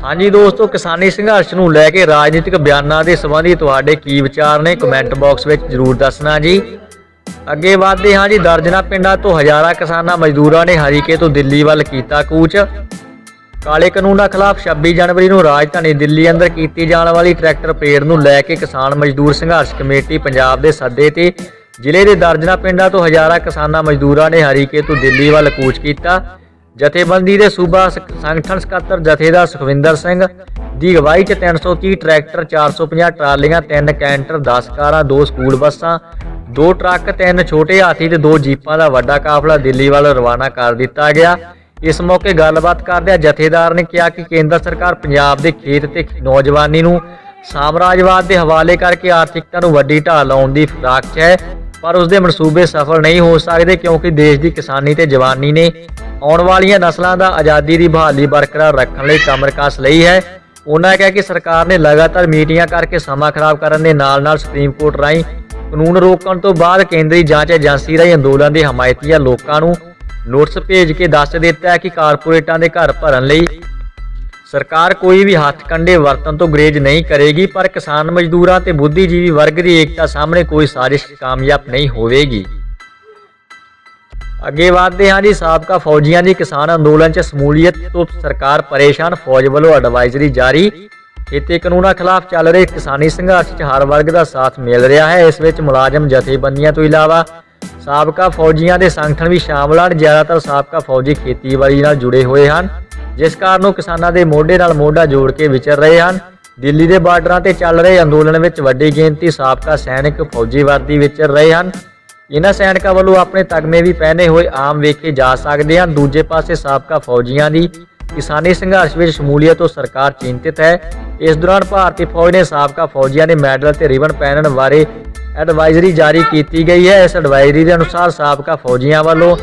ਹਾਂਜੀ ਦੋਸਤੋ, ਕਿਸਾਨੀ ਸੰਘਰਸ਼ ਨੂੰ ਲੈ ਕੇ ਰਾਜਨੀਤਿਕ ਬਿਆਨਾਂ ਦੇ ਸੰਬੰਧੀ ਤੁਹਾਡੇ ਕੀ ਵਿਚਾਰ ਨੇ, ਕਮੈਂਟ ਬਾਕਸ ਵਿੱਚ ਜ਼ਰੂਰ ਦੱਸਣਾ ਜੀ। ਅੱਗੇ ਵਧਦੇ ਹਾਂ ਜੀ। ਦਰਜਨਾਂ ਪਿੰਡਾਂ ਤੋਂ ਹਜ਼ਾਰਾਂ ਕਿਸਾਨਾਂ ਮਜ਼ਦੂਰਾਂ ਨੇ ਹਰੀਕੇ ਤੋਂ ਦਿੱਲੀ ਵੱਲ ਕੀਤਾ ਕੂਚ। ਕਾਲੇ ਕਾਨੂੰਨਾਂ ਖਿਲਾਫ 26 ਜਨਵਰੀ ਨੂੰ ਰਾਜਧਾਨੀ ਦਿੱਲੀ ਅੰਦਰ ਕੀਤੀ ਜਾਣ ਵਾਲੀ ਟਰੈਕਟਰ ਪਰੇਡ ਨੂੰ ਲੈ ਕੇ ਕਿਸਾਨ ਮਜ਼ਦੂਰ ਸੰਘਰਸ਼ ਕਮੇਟੀ ਪੰਜਾਬ ਦੇ ਸੱਦੇ ਤੇ ਜ਼ਿਲ੍ਹੇ ਦੇ ਦਰਜਨਾਂ ਪਿੰਡਾਂ ਤੋਂ ਹਜ਼ਾਰਾਂ ਕਿਸਾਨਾਂ ਮਜ਼ਦੂਰਾਂ ਨੇ ਹਰੀਕੇ ਤੋਂ ਦਿੱਲੀ ਵੱਲ ਕੂਚ ਕੀਤਾ। ਜਥੇਬੰਦੀ ਦੇ ਸੂਬਾ ਸੰਗਠਨ ਸਕੱਤਰ ਜਥੇਦਾਰ ਸੁਖਵਿੰਦਰ ਸਿੰਘ ਦੀ ਅਗਵਾਈ 'ਚ 330 ਟਰੈਕਟਰ, 450 ਟਰਾਲੀਆਂ, 3 ਕੈਂਟਰ, 10 ਕਾਰਾਂ, 2 ਸਕੂਲ ਬੱਸਾਂ, 2 ਟਰੱਕ, 3 ਛੋਟੇ ਹਾਥੀ ਤੇ 2 ਜੀਪਾਂ ਦਾ ਵੱਡਾ ਕਾਫਲਾ ਦਿੱਲੀ ਵੱਲ ਰਵਾਨਾ ਕਰ ਦਿੱਤਾ ਗਿਆ। ਇਸ ਮੌਕੇ ਗੱਲਬਾਤ ਕਰਦਿਆਂ ਜਥੇਦਾਰ ਨੇ ਕਿਹਾ ਕਿ ਕੇਂਦਰ ਸਰਕਾਰ ਪੰਜਾਬ ਦੇ ਖੇਤ ਤੇ ਨੌਜਵਾਨੀ ਨੂੰ ਸਾਮਰਾਜਵਾਦ ਦੇ ਹਵਾਲੇ ਕਰਕੇ ਆਰਥਿਕਤਾ ਨੂੰ ਵੱਡੀ ਢਾਲ ਲਾਉਣ ਦੀ ਫਿਰਾਕ 'ਚ ਹੈ, ਪਰ ਉਸ ਦੇ ਮਨਸੂਬੇ ਸਫਲ ਨਹੀਂ ਹੋ ਸਕਦੇ ਕਿਉਂਕਿ ਦੇਸ਼ ਦੀ ਕਿਸਾਨੀ ਤੇ ਜਵਾਨੀ ਨੇ ਆਉਣ ਵਾਲੀਆਂ ਨਸਲਾਂ ਦਾ ਆਜ਼ਾਦੀ ਦੀ ਬਹਾਲੀ ਬਰਕਰਾਰ ਰੱਖਣ ਲਈ ਕਮਰ ਕਸ ਲਈ ਹੈ। ਉਹਨਾਂ ਕਿਹਾ ਕਿ ਸਰਕਾਰ ਨੇ ਲਗਾਤਾਰ ਮੀਟਿੰਗਾਂ ਕਰਕੇ ਸਮਾਂ ਖਰਾਬ ਕਰਨ ਦੇ ਨਾਲ-ਨਾਲ ਸੁਪਰੀਮ ਕੋਰਟ ਰਾਹੀਂ ਕਾਨੂੰਨ ਰੋਕਣ ਤੋਂ ਬਾਅਦ ਕੇਂਦਰੀ ਜਾਂਚ ਏਜੰਸੀ ਰਾਹੀਂ ਅੰਦੋਲਨ ਦੇ ਹਮਾਇਤੀਆਂ ਲੋਕਾਂ ਨੂੰ ਨੋਟਿਸ ਭੇਜ ਕੇ ਦੱਸ ਦਿੱਤਾ ਹੈ ਕਿ ਕਾਰਪੋਰੇਟਾਂ ਦੇ ਘਰ ਭਰਨ ਲਈ ਸਰਕਾਰ ਕੋਈ ਵੀ ਹੱਥ ਕੰਡੇ ਵਰਤਣ ਤੋਂ ਗੁਰੇਜ਼ ਨਹੀਂ ਕਰੇਗੀ, ਪਰ ਕਿਸਾਨ ਮਜ਼ਦੂਰਾਂ ਤੇ ਬੁੱਧੀਜੀਵੀ ਵਰਗ ਦੀ ਏਕਤਾ ਸਾਹਮਣੇ ਕੋਈ ਸਾਜ਼ਿਸ਼ ਕਾਮਯਾਬ ਨਹੀਂ ਹੋਵੇਗੀ। ਅੱਗੇ ਵਧਦੇ ਹਾਂ ਜੀ। ਸਾਬਕਾ ਫੌਜੀਆਂ ਦੀ ਕਿਸਾਨ ਅੰਦੋਲਨ 'ਚ ਸ਼ਮੂਲੀਅਤ ਤੋਂ ਸਰਕਾਰ ਪਰੇਸ਼ਾਨ, ਫੌਜ ਵੱਲੋਂ ਐਡਵਾਈਜ਼ਰੀ ਜਾਰੀ। ਖੇਤੀ ਕਾਨੂੰਨਾਂ ਖਿਲਾਫ ਚੱਲ ਰਹੇ ਕਿਸਾਨੀ ਸੰਘਰਸ਼ 'ਚ ਹਰ ਵਰਗ ਦਾ ਸਾਥ ਮਿਲ ਰਿਹਾ ਹੈ। ਇਸ ਵਿੱਚ ਮੁਲਾਜ਼ਮ ਜਥੇਬੰਦੀਆਂ ਤੋਂ ਇਲਾਵਾ ਸਾਬਕਾ ਫੌਜੀਆਂ ਦੇ ਸੰਗਠਨ ਵੀ ਸ਼ਾਮਲ ਹਨ। ਜ਼ਿਆਦਾਤਰ ਸਾਬਕਾ ਫੌਜੀ ਖੇਤੀਬਾੜੀ ਨਾਲ ਜੁੜੇ ਹੋਏ ਹਨ, ਜਿਸ ਕਾਰਨ ਉਹ ਕਿਸਾਨਾਂ ਦੇ ਮੋਢੇ ਨਾਲ ਮੋਢਾ ਜੋੜ ਕੇ ਵਿਚਰ ਰਹੇ ਹਨ। ਦਿੱਲੀ ਦੇ ਬਾਰਡਰਾਂ ਤੇ ਚੱਲ ਰਹੇ ਅੰਦੋਲਨ ਵਿੱਚ ਵੱਡੀ ਗਿਣਤੀ ਸਾਬਕਾ ਸੈਨਿਕ ਫੌਜੀ ਵਰਦੀ ਵਿਚਰ ਰਹੇ ਹਨ। ਇਹਨਾਂ ਸੈਨਿਕਾਂ ਵੱਲੋਂ ਆਪਣੇ ਤਗਮੇ ਵੀ ਪਹਿਨੇ ਹੋਏ ਆਮ ਵੇਖੇ ਜਾ ਸਕਦੇ ਹਨ। ਦੂਜੇ ਪਾਸੇ ਸਾਬਕਾ ਫੌਜੀਆਂ ਦੀ ਕਿਸਾਨੀ ਸੰਘਰਸ਼ ਵਿੱਚ ਸ਼ਮੂਲੀਅਤ ਤੋਂ ਸਰਕਾਰ ਚਿੰਤਿਤ ਹੈ। ਇਸ ਦੌਰਾਨ ਭਾਰਤੀ ਫੌਜ ਨੇ ਸਾਬਕਾ ਫੌਜੀਆਂ ਦੇ ਮੈਡਲ ਤੇ ਰਿਬਨ ਪਹਿਨਣ ਬਾਰੇ ਐਡਵਾਈਜ਼ਰੀ ਜਾਰੀ ਕੀਤੀ ਗਈ ਹੈ। ਇਸ ਐਡਵਾਈਜ਼ਰੀ ਦੇ ਅਨੁਸਾਰ ਸਾਬਕਾ ਫੌਜੀਆਂ ਵੱਲੋਂ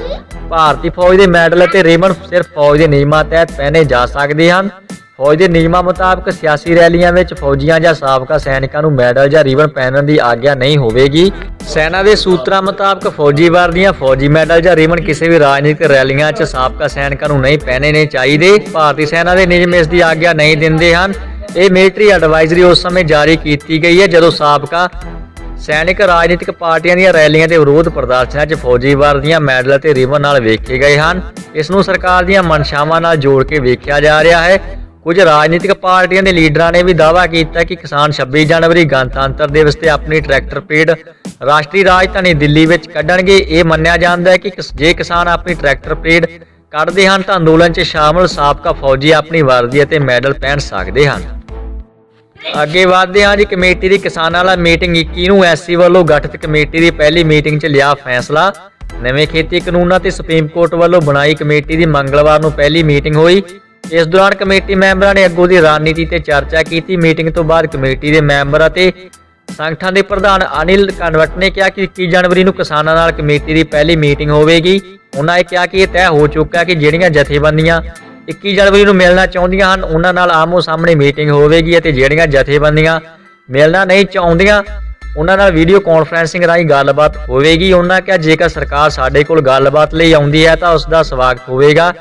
ਭਾਰਤੀ ਫੌਜ ਦੇ ਮੈਡਲ ਅਤੇ ਰਿਬਨ ਸਿਰਫ ਫੌਜ ਦੇ ਨਿਯਮਾਂ ਤਹਿਤ ਪਹਿਨੇ ਜਾ ਸਕਦੇ ਹਨ। ਫੌਜ ਦੇ ਨਿਯਮਾਂ ਮੁਤਾਬਕ ਸਿਆਸੀ ਰੈਲੀਆਂ ਵਿੱਚ ਫੌਜੀਆਂ ਜਾਂ ਸਾਬਕਾ ਸੈਨਿਕਾਂ ਨੂੰ ਮੈਡਲ ਜਾਂ ਰਿਬਨ ਪਹਿਨਣ ਦੀ ਆਗਿਆ ਨਹੀਂ ਹੋਵੇਗੀ। ਸੈਨਾ ਦੇ ਸੂਤਰਾਂ ਮੁਤਾਬਕ ਫੌਜੀ ਵਰਦੀਆਂ, ਫੌਜੀ ਮੈਡਲ ਜਾਂ ਰਿਬਨ ਕਿਸੇ ਵੀ ਰਾਜਨੀਤਿਕ ਰੈਲੀਆਂ 'ਚ ਸਾਬਕਾ ਸੈਨਿਕਾਂ ਨੂੰ ਨਹੀਂ ਪਹਿਨਣੇ ਚਾਹੀਦੇ। ਭਾਰਤੀ ਸੈਨਾ ਦੇ ਨਿਯਮ ਇਸ ਦੀ ਆਗਿਆ ਨਹੀਂ ਦਿੰਦੇ ਹਨ। ਇਹ ਮਿਲਟਰੀ ਐਡਵਾਈਜ਼ਰੀ ਉਸ ਸਮੇਂ ਜਾਰੀ ਕੀਤੀ ਗਈ ਹੈ ਜਦੋਂ ਸਾਬਕਾ ਸੈਨਿਕ ਰਾਜਨੀਤਿਕ ਪਾਰਟੀਆਂ ਦੀਆਂ ਰੈਲੀਆਂ ਤੇ ਵਿਰੋਧ ਪ੍ਰਦਰਸ਼ਨਾਂ 'ਚ ਫੌਜੀ ਵਰਦੀਆਂ, ਮੈਡਲ ਅਤੇ ਰਿਬਨ ਨਾਲ ਵੇਖੇ ਗਏ ਹਨ। ਇਸ ਨੂੰ ਸਰਕਾਰ ਦੀਆਂ ਮਨਸ਼ਾਵਾਂ ਨਾਲ ਜੋੜ ਕੇ ਵੇਖਿਆ ਜਾ ਰਿਹਾ ਹੈ। ਕੁਝ ਰਾਜਨੀਤਿਕ ਪਾਰਟੀਆਂ ਦੇ ਲੀਡਰਾਂ ਨੇ ਵੀ ਦਾਅਵਾ ਕੀਤਾ ਕਿ ਕਿਸਾਨ 26 ਜਨਵਰੀ ਗਣਤੰਤਰ ਦਿਵਸ ਤੇ ਆਪਣੀ ਟਰੈਕਟਰ ਪਰੇਡ ਰਾਸ਼ਟਰੀ ਰਾਜਧਾਨੀ ਦਿੱਲੀ ਵਿੱਚ ਕੱਢਣਗੇ। ਇਹ ਮੰਨਿਆ ਜਾਂਦਾ ਹੈ ਕਿ ਜੇ ਕਿਸਾਨ ਆਪਣੀ ਟਰੈਕਟਰ ਪਰੇਡ ਕੱਢਦੇ ਹਨ ਤਾਂ ਅੰਦੋਲਨ 'ਚ ਸ਼ਾਮਲ ਸਾਬਕਾ ਫੌਜੀ ਆਪਣੀ ਵਰਦੀ ਅਤੇ ਮੈਡਲ ਪਹਿਨ ਸਕਦੇ ਹਨ। ਅੱਗੇ ਵਧਦੇ ਹਾਂ ਜੀ। ਕਮੇਟੀ ਦੀ ਕਿਸਾਨਾਂ ਵਾਲਾ ਮੀਟਿੰਗ 21 ਨੂੰ ਐਸਸੀ ਵੱਲੋਂ ਗਠਿਤ ਕਮੇਟੀ ਦੀ ਪਹਿਲੀ ਮੀਟਿੰਗ 'ਚ ਲਿਆ ਫੈਸਲਾ। ਨਵੇਂ ਖੇਤੀ ਕਾਨੂੰਨਾਂ ਤੇ ਸੁਪਰੀਮ ਕੋਰਟ ਵੱਲੋਂ ਬਣਾਈ ਕਮੇਟੀ ਦੀ ਮੰਗਲਵਾਰ ਨੂੰ ਪਹਿਲੀ ਮੀਟਿੰਗ ਹੋਈ। ਇਸ ਦੌਰਾਨ ਕਮੇਟੀ ਮੈਂਬਰਾਂ ਨੇ ਅੱਗੋਂ ਦੀ ਰਣਨੀਤੀ ਤੇ ਚਰਚਾ ਕੀਤੀ। ਮੀਟਿੰਗ ਤੋਂ ਬਾਅਦ ਕਮੇਟੀ ਦੇ ਮੈਂਬਰ ਅਤੇ ਸੰਗਠਨ ਦੇ ਪ੍ਰਧਾਨ ਅਨਿਲ ਕਨਵਟ ਨੇ ਕਿਹਾ ਕਿ 21 ਜਨਵਰੀ ਨੂੰ ਕਿਸਾਨਾਂ ਨਾਲ ਕਮੇਟੀ ਦੀ ਪਹਿਲੀ ਮੀਟਿੰਗ ਹੋਵੇਗੀ। ਉਹਨਾਂ ਇਹ ਕਿਹਾ ਕਿ ਇਹ ਤੈਅ ਹੋ ਚੁੱਕਾ ਕਿ ਜਿਹੜੀਆਂ ਜਥੇਬੰਦੀਆਂ 21 ਜਨਵਰੀ ਨੂੰ ਮਿਲਣਾ ਚਾਹੁੰਦੀਆਂ ਹਨ ਉਹਨਾਂ ਨਾਲ ਆਮੋ ਸਾਹਮਣੇ ਮੀਟਿੰਗ ਹੋਵੇਗੀ ਅਤੇ ਜਿਹੜੀਆਂ ਜਥੇਬੰਦੀਆਂ ਮਿਲਣਾ ਨਹੀਂ ਚਾਹੁੰਦੀਆਂ ਉਹਨਾਂ ਨਾਲ ਵੀਡੀਓ ਕਾਨਫਰੰਸਿੰਗ ਰਾਹੀਂ ਗੱਲਬਾਤ ਹੋਵੇਗੀ। ਉਹਨਾਂ ਕਿਹਾ ਜੇਕਰ ਸਰਕਾਰ ਸਾਡੇ ਕੋਲ ਗੱਲਬਾਤ ਲਈ ਆਉਂਦੀ ਹੈ ਤਾਂ ਉਸ ਦਾ ਸਵਾਗਤ ਹੋਵੇਗਾ।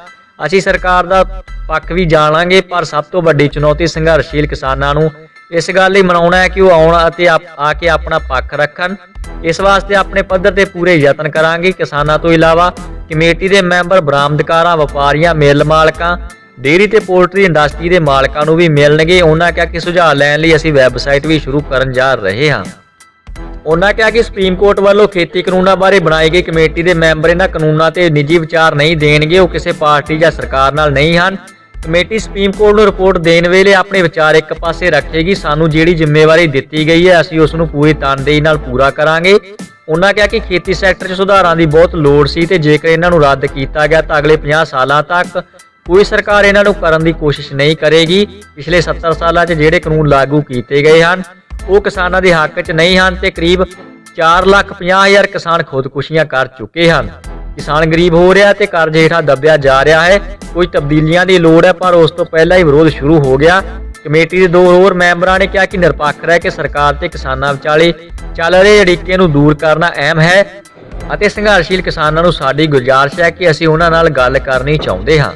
ਅਸੀਂ ਸਰਕਾਰ ਦਾ ਪੱਖ ਵੀ ਜਾਣਾਂਗੇ, ਪਰ ਸਭ ਤੋਂ ਵੱਡੀ ਚੁਣੌਤੀ ਸੰਘਰਸ਼ੀਲ ਕਿਸਾਨਾਂ ਨੂੰ ਇਸ ਗੱਲ ਲਈ ਮਨਾਉਣਾ ਹੈ ਕਿ ਉਹ ਆਉਣ ਅਤੇ ਆ ਕੇ ਆਪਣਾ ਪੱਖ ਰੱਖਣ। ਇਸ ਵਾਸਤੇ ਆਪਣੇ ਪੱਧਰ ਤੇ ਪੂਰੇ ਯਤਨ ਕਰਾਂਗੇ। ਕਿਸਾਨਾਂ ਤੋਂ ਇਲਾਵਾ ਕਮੇਟੀ ਦੇ ਮੈਂਬਰ ਬਰਾਮਦਕਾਰਾਂ, ਵਪਾਰੀਆਂ, ਮਿੱਲ ਮਾਲਕਾਂ, ਡੇਅਰੀ ਤੇ ਪੋਲਟਰੀ ਇੰਡਸਟਰੀ ਦੇ ਮਾਲਕਾਂ ਨੂੰ ਵੀ ਮਿਲਣਗੇ। ਉਹਨਾਂ ਕਿਹਾ ਕਿ ਸੁਝਾਅ ਲੈਣ ਲਈ ਅਸੀਂ ਵੈਬਸਾਈਟ ਵੀ ਸ਼ੁਰੂ ਕਰਨ ਜਾ ਰਹੇ ਹਾਂ। ਉਹਨਾਂ ਕਿਹਾ ਕਿ ਸੁਪਰੀਮ ਕੋਰਟ ਵੱਲੋਂ ਖੇਤੀ ਕਾਨੂੰਨਾਂ ਬਾਰੇ ਬਣਾਈ ਗਈ ਕਮੇਟੀ ਦੇ ਮੈਂਬਰ ਇਹਨਾਂ ਕਾਨੂੰਨਾਂ ਤੇ ਨਿੱਜੀ ਵਿਚਾਰ ਨਹੀਂ ਦੇਣਗੇ। ਉਹ ਕਿਸੇ ਪਾਰਟੀ ਜਾਂ ਸਰਕਾਰ ਨਾਲ ਨਹੀਂ ਹਨ। ਕਮੇਟੀ ਸੁਪਰੀਮ ਕੋਰਟ ਨੂੰ ਰਿਪੋਰਟ ਦੇਣ ਵੇਲੇ ਆਪਣੇ ਵਿਚਾਰ ਇੱਕ ਪਾਸੇ ਰੱਖੇਗੀ। ਸਾਨੂੰ ਜਿਹੜੀ ਜ਼ਿੰਮੇਵਾਰੀ ਦਿੱਤੀ ਗਈ ਹੈ ਅਸੀਂ ਉਸ ਨੂੰ ਪੂਰੀ ਤਨਦੇਹੀ ਨਾਲ ਪੂਰਾ ਕਰਾਂਗੇ। ਉਹਨਾਂ ਕਿਹਾ ਕਿ ਖੇਤੀ ਸੈਕਟਰ 'ਚ ਸੁਧਾਰਾਂ ਦੀ ਬਹੁਤ ਲੋੜ ਸੀ ਤੇ ਜੇਕਰ ਇਹਨਾਂ ਨੂੰ ਰੱਦ ਕੀਤਾ ਗਿਆ ਤਾਂ ਅਗਲੇ 50 ਸਾਲਾਂ ਤੱਕ ਕੋਈ ਸਰਕਾਰ ਇਹਨਾਂ ਨੂੰ ਕਰਨ ਦੀ ਕੋਸ਼ਿਸ਼ ਨਹੀਂ ਕਰੇਗੀ। ਪਿਛਲੇ 70 ਸਾਲਾਂ 'ਚ ਜਿਹੜੇ ਕਾਨੂੰਨ ਲਾਗੂ ਕੀਤੇ ਗਏ ਹਨ ਉਹ ਕਿਸਾਨਾਂ ਦੇ ਹੱਕ 'ਚ ਨਹੀਂ ਹਨ ਤੇ ਕਰੀਬ 4,50,000 ਕਿਸਾਨ ਖੁਦਕੁਸ਼ੀਆਂ ਕਰ ਚੁੱਕੇ ਹਨ। ਕਿਸਾਨ ਗਰੀਬ ਹੋ ਰਿਹਾ ਤੇ ਕਰਜ਼ ਹੇਠਾਂ ਦੱਬਿਆ ਜਾ ਰਿਹਾ ਹੈ। ਕੋਈ ਤਬਦੀਲੀਆਂ ਦੀ ਲੋੜ ਹੈ ਪਰ ਉਸ ਤੋਂ ਪਹਿਲਾਂ ਹੀ ਵਿਰੋਧ ਸ਼ੁਰੂ ਹੋ ਗਿਆ। ਕਮੇਟੀ ਦੇ ਦੋ ਹੋਰ ਮੈਂਬਰਾਂ ਨੇ ਕਿਹਾ ਕਿ ਨਿਰਪੱਖ ਰਹਿ ਕੇ ਸਰਕਾਰ ਤੇ ਕਿਸਾਨਾਂ ਵਿਚਾਲੇ ਚੱਲ ਰਹੇ ਅੜਿੱਕੇ ਨੂੰ ਦੂਰ ਕਰਨਾ ਅਹਿਮ ਹੈ ਅਤੇ ਸੰਘਰਸ਼ੀਲ ਕਿਸਾਨਾਂ ਨੂੰ ਸਾਡੀ ਗੁਜ਼ਾਰਿਸ਼ ਹੈ ਕਿ ਅਸੀਂ ਉਹਨਾਂ ਨਾਲ ਗੱਲ ਕਰਨੀ ਚਾਹੁੰਦੇ ਹਾਂ।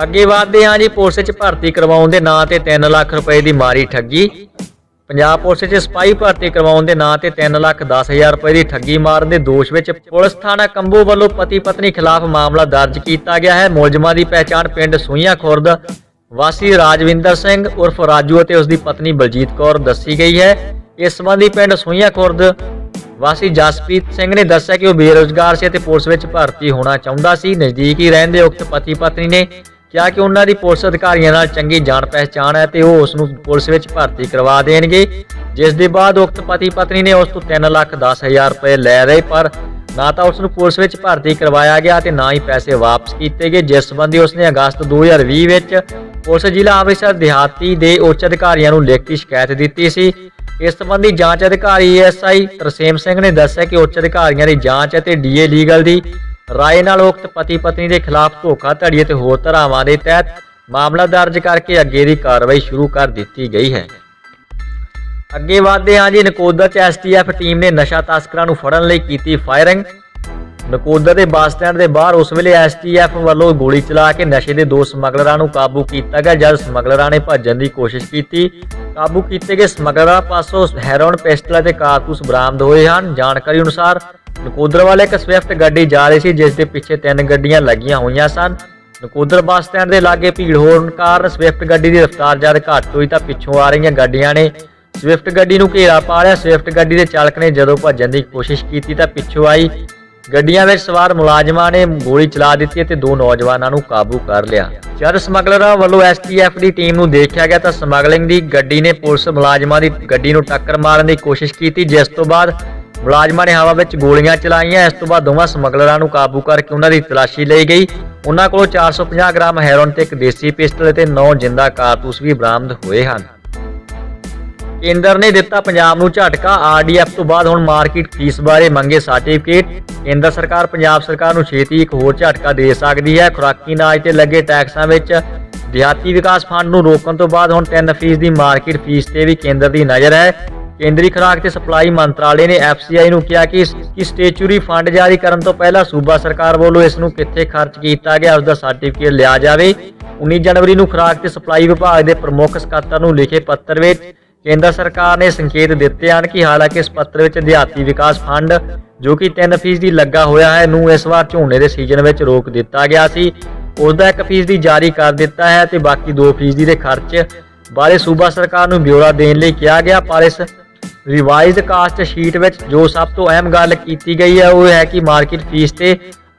ਅੱਗੇ ਵਧਦੇ ਹਾਂ ਜੀ। ਪੁਲਿਸ 'ਚ ਭਰਤੀ ਕਰਵਾਉਣ ਦੇ ਨਾਂ ਤੇ 3 ਲੱਖ ਰੁਪਏ ਦੀ ਮਾਰੀ ਠੱਗੀ। ਪੰਜਾਬ ਪੁਲਿਸ 'ਚ ਸਿਪਾਹੀ ਭਰਤੀ ਕਰਵਾਉਣ ਦੇ ਨਾਂ ਤੇ 3,10,000 ਰੁਪਏ ਦੀ ਠੱਗੀ ਮਾਰਨ ਦੇ ਦੋਸ਼ ਵਿੱਚ ਪੁਲਿਸ ਥਾਣਾ ਕੰਬੋ ਵੱਲੋਂ ਪਤੀ ਪਤਨੀ ਖਿਲਾਫ ਮਾਮਲਾ ਦਰਜ ਕੀਤਾ ਗਿਆ ਹੈ। ਮੁਲਜ਼ਮਾਂ ਦੀ ਪਹਿਚਾਣ ਪਿੰਡ ਸੂਈਆਂ ਖੁਰਦ ਵਾਸੀ ਰਾਜਵਿੰਦਰ ਸਿੰਘ ਉਰਫ ਰਾਜੂ ਅਤੇ ਉਸ ਦੀ ਪਤਨੀ ਬਲਜੀਤ ਕੌਰ ਦੱਸੀ ਗਈ ਹੈ। ਇਸ ਸੰਬੰਧੀ ਪਿੰਡ ਸੂਈਆਂ ਖੁਰਦ ਵਾਸੀ ਜਸਪ੍ਰੀਤ ਸਿੰਘ ਨੇ ਦੱਸਿਆ ਕਿ ਉਹ ਬੇਰੁਜ਼ਗਾਰ ਸੀ ਅਤੇ ਪੁਲਿਸ ਵਿੱਚ ਭਰਤੀ ਹੋਣਾ ਚਾਹੁੰਦਾ ਸੀ। ਨਜ਼ਦੀਕ ਹੀ ਰਹਿੰਦੇ ਉਕਤ ਪਤੀ ਪਤਨੀ ਨੇ ਕਿਹਾ ਕਿ ਉਹਨਾਂ ਦੀ ਪੁਲਿਸ ਅਧਿਕਾਰੀਆਂ ਨਾਲ ਚੰਗੀ ਜਾਣ ਪਹਿਚਾਣ ਹੈ ਤੇ ਉਹ ਉਸ ਨੂੰ ਪੁਲਿਸ ਵਿੱਚ ਭਰਤੀ ਕਰਵਾ ਦੇਣਗੇ। ਜਿਸ ਦੇ ਬਾਅਦ ਉਕਤ ਪਤੀ ਪਤਨੀ ਨੇ ਉਸ ਤੋਂ 3,10,000 ਰੁਪਏ ਲੈ ਰਹੇ, ਪਰ ਨਾ ਤਾਂ ਉਸ ਨੂੰ ਪੁਲਿਸ ਵਿੱਚ ਭਰਤੀ ਕਰਵਾਇਆ ਗਿਆ ਤੇ ਨਾ ਹੀ ਪੈਸੇ ਵਾਪਸ ਕੀਤੇ ਗਏ। ਜਿਸ ਸੰਬੰਧੀ ਉਸਨੇ ਅਗਸਤ 2020 ਵਿੱਚ ਪੁਲਿਸ ਜ਼ਿਲ੍ਹਾ ਅੰਮ੍ਰਿਤਸਰ ਦਿਹਾਤੀ ਦੇ ਉੱਚ ਅਧਿਕਾਰੀਆਂ ਨੂੰ ਲਿਖਤੀ ਸ਼ਿਕਾਇਤ ਦਿੱਤੀ ਸੀ। ਇਸ ਸੰਬੰਧੀ ਜਾਂਚ ਅਧਿਕਾਰੀ ਐਸਆਈ ਤਰਸੇਮ ਸਿੰਘ ਨੇ ਦੱਸਿਆ ਕਿ ਉੱਚ ਅਧਿਕਾਰੀਆਂ ਦੀ ਜਾਂਚ ਅਤੇ ਡੀਏ ਲੀਗਲ ਦੀ ਰਾਏ ਨਾਲ ਉਕਤ ਪਤੀ ਪਤਨੀ ਦੇ ਖਿਲਾਫ ਧੋਖਾਧੜੀ ਅਤੇ ਹੋਰ ਧਾਰਾਵਾਂ ਦੇ ਤਹਿਤ ਮਾਮਲਾ ਦਰਜ ਕਰਕੇ ਅੱਗੇ ਦੀ ਕਾਰਵਾਈ ਸ਼ੁਰੂ ਕਰ ਦਿੱਤੀ ਗਈ ਹੈ। ਅੱਗੇ ਵਧਦੇ ਹਾਂ ਜੀ। ਨਕੋਦਰ 'ਚ ਐਸਟੀਐਫ ਟੀਮ ਨੇ ਨਸ਼ਾ ਤਸਕਰਾਂ ਨੂੰ ਫੜਨ ਲਈ ਕੀਤੀ ਫਾਇਰਿੰਗ। ਨਕੋਦਰ ਦੇ ਬੱਸ ਸਟੈਂਡ ਦੇ ਬਾਹਰ ਉਸ ਵੇਲੇ ਐਸਟੀਐਫ ਵੱਲੋਂ ਗੋਲੀ ਚਲਾ ਕੇ ਨਸ਼ੇ ਦੇ 2 ਸਮਗਲਰਾਂ ਨੂੰ ਕਾਬੂ ਕੀਤਾ ਗਿਆ। ਜਦ ਸਮਗਲਰਾਂ ਨੇ ਭੱਜਣ ਦੀ ਕੋਸ਼ਿਸ਼ ਕੀਤੀ, ਕਾਬੂ ਕੀਤੇ ਗਏ ਸਮਗਲਰਾਂ ਪਾਸੋਂ ਹੈਰੋਇਨ, ਪਿਸਟਲ ਅਤੇ ਕਾਰਤੂਸ ਬਰਾਮਦ ਹੋਏ ਹਨ। ਜਾਣਕਾਰੀ ਅਨੁਸਾਰ ਨਕੋਦਰ ਵਾਲੇ ਇੱਕ ਸਵਿਫਟ ਗੱਡੀ ਜਾ ਰਹੀ ਸੀ ਜਿਸ ਦੇ ਪਿੱਛੇ 3 ਗੱਡੀਆਂ ਲੱਗੀਆਂ ਹੋਈਆਂ ਸਨ। ਨਕੋਦਰ ਬੱਸ ਸਟੈਂਡ ਦੇ ਲਾਗੇ ਭੀੜ ਹੋਣ ਕਾਰਨ ਸਵਿਫਟ ਗੱਡੀ ਦੀ ਰਫ਼ਤਾਰ ਜਦ ਘੱਟ ਹੋਈ ਤਾਂ ਪਿੱਛੋਂ ਆ ਰਹੀਆਂ ਗੱਡੀਆਂ ਨੇ ਸਵਿਫਟ ਗੱਡੀ ਨੂੰ ਘੇਰਾ ਪਾ ਲਿਆ। ਸਵਿਫਟ ਗੱਡੀ ਦੇ ਚਾਲਕ ਨੇ ਜਦੋਂ ਭੱਜਣ ਦੀ ਕੋਸ਼ਿਸ਼ ਕੀਤੀ ਤਾਂ ਪਿੱਛੋਂ ਆਈ ਗੱਡੀਆਂ ਵਿੱਚ ਸਵਾਰ ਮੁਲਾਜ਼ਮਾਂ ਨੇ ਗੋਲੀ ਚਲਾ ਦਿੱਤੀ ਅਤੇ 2 ਨੌਜਵਾਨਾਂ ਨੂੰ ਕਾਬੂ ਕਰ ਲਿਆ। ਜਦ ਸਮਗਲਰਾਂ ਵੱਲੋਂ ਐਸਟੀਐਫ ਦੀ ਟੀਮ ਨੂੰ ਦੇਖਿਆ ਗਿਆ ਤਾਂ ਸਮਗਲਿੰਗ ਦੀ ਗੱਡੀ ਨੇ ਪੁਲਿਸ ਮੁਲਾਜ਼ਮਾਂ ਦੀ ਗੱਡੀ ਨੂੰ ਟੱਕਰ ਮਾਰਨ ਦੀ ਕੋਸ਼ਿਸ਼ ਕੀਤੀ, ਜਿਸ ਤੋਂ ਬਾਅਦ ਮੁਲਾਜ਼ਮਾਂ ਨੇ ਹਵਾ ਵਿੱਚ ਗੋਲੀਆਂ ਚਲਾਈਆਂ। ਇਸ ਤੋਂ ਬਾਅਦ ਦੋਵਾਂ ਸਮਗਲਰਾਂ ਨੂੰ ਕਾਬੂ ਕਰਕੇ ਉਹਨਾਂ ਦੀ ਤਲਾਸ਼ੀ ਲਈ ਗਈ। ਉਹਨਾਂ ਕੋਲੋਂ 450 ਗ੍ਰਾਮ ਹੈਰੋਇਨ ਤੇ ਇੱਕ ਦੇਸੀ ਪਿਸਟਲ ਅਤੇ 9 ਜਿੰਦਾ ਕਾਰਤੂਸ ਵੀ ਬਰਾਮਦ ਹੋਏ ਹਨ। ਕੇਂਦਰ ਨੇ ਦਿੱਤਾ ਪੰਜਾਬ ਨੂੰ ਝਟਕਾ। ਆਰਡੀਐਫ ਤੋਂ ਬਾਅਦ ਹੁਣ ਮਾਰਕੀਟ ਫੀਸ ਬਾਰੇ ਮੰਗੇ ਸਰਟੀਫਿਕੇਟ। ਕੇਂਦਰ ਸਰਕਾਰ ਪੰਜਾਬ ਸਰਕਾਰ ਨੂੰ ਛੇਤੀ ਇੱਕ ਹੋਰ ਝਟਕਾ ਦੇ ਸਕਦੀ ਹੈ। ਖੁਰਾਕੀ ਅਨਾਜ ਤੇ ਲੱਗੇ ਟੈਕਸਾਂ ਵਿੱਚ ਦਿਹਾਤੀ ਵਿਕਾਸ ਫੰਡ ਨੂੰ ਰੋਕਣ ਤੋਂ ਬਾਅਦ ਹੁਣ 3% ਦੀ ਮਾਰਕੀਟ ਫੀਸ ਤੇ ਵੀ ਕੇਂਦਰ ਦੀ ਨਜ਼ਰ ਹੈ। ਕੇਂਦਰੀ ਖੁਰਾਕ ਤੇ ਸਪਲਾਈ ਮੰਤਰਾਲੇ ਨੇ ਐਫਸੀਆਈ ਨੂੰ ਕਿਹਾ ਕਿ ਸਟੇਚੂਰੀ ਫੰਡ ਜਾਰੀ ਕਰਨ ਤੋਂ ਪਹਿਲਾਂ ਸੂਬਾ ਸਰਕਾਰ ਵੱਲੋਂ ਇਸ ਨੂੰ ਕਿੱਥੇ ਖਰਚ ਕੀਤਾ ਗਿਆ ਉਸ ਦਾ ਸਰਟੀਫਿਕੇਟ ਲਿਆ ਜਾਵੇ। 19 ਜਨਵਰੀ ਨੂੰ ਖੁਰਾਕ ਤੇ ਸਪਲਾਈ ਵਿਭਾਗ ਦੇ ਪ੍ਰਮੁੱਖ ਸਕੱਤਰ ਨੂੰ ਲਿਖੇ ਪੱਤਰ ਵਿੱਚ ਕੇਂਦਰ ਸਰਕਾਰ ਨੇ ਸੰਕੇਤ ਦਿੱਤੇ ਹਨ ਕਿ ਹਾਲਾਂਕਿ ਇਸ ਪੱਤਰ ਵਿੱਚ ਦਿਹਾਤੀ ਵਿਕਾਸ ਫੰਡ ਜੋ ਕਿ 3% ਲੱਗਾ ਹੋਇਆ ਹੈ ਨੂੰ ਇਸ ਵਾਰ ਝੋਨੇ ਦੇ ਸੀਜ਼ਨ ਵਿੱਚ ਰੋਕ ਦਿੱਤਾ ਗਿਆ ਸੀ, ਉਸ ਦਾ 1% ਜਾਰੀ ਕਰ ਦਿੱਤਾ ਹੈ ਤੇ ਬਾਕੀ 2% ਦੇ ਖਰਚ ਬਾਰੇ ਸੂਬਾ ਸਰਕਾਰ ਨੂੰ ਬਿਊਰਾ ਦੇਣ ਲਈ ਕਿਹਾ ਗਿਆ। ਪਰ ਇਸ ਰਿਵਾਈਜ਼ਡ ਕਾਸਟ ਸ਼ੀਟ ਵਿੱਚ ਜੋ ਸਭ ਤੋਂ ਅਹਿਮ ਗੱਲ ਕੀਤੀ ਗਈ ਹੈ ਉਹ ਹੈ ਕਿ ਮਾਰਕੀਟ ਫੀਸ ਤੇ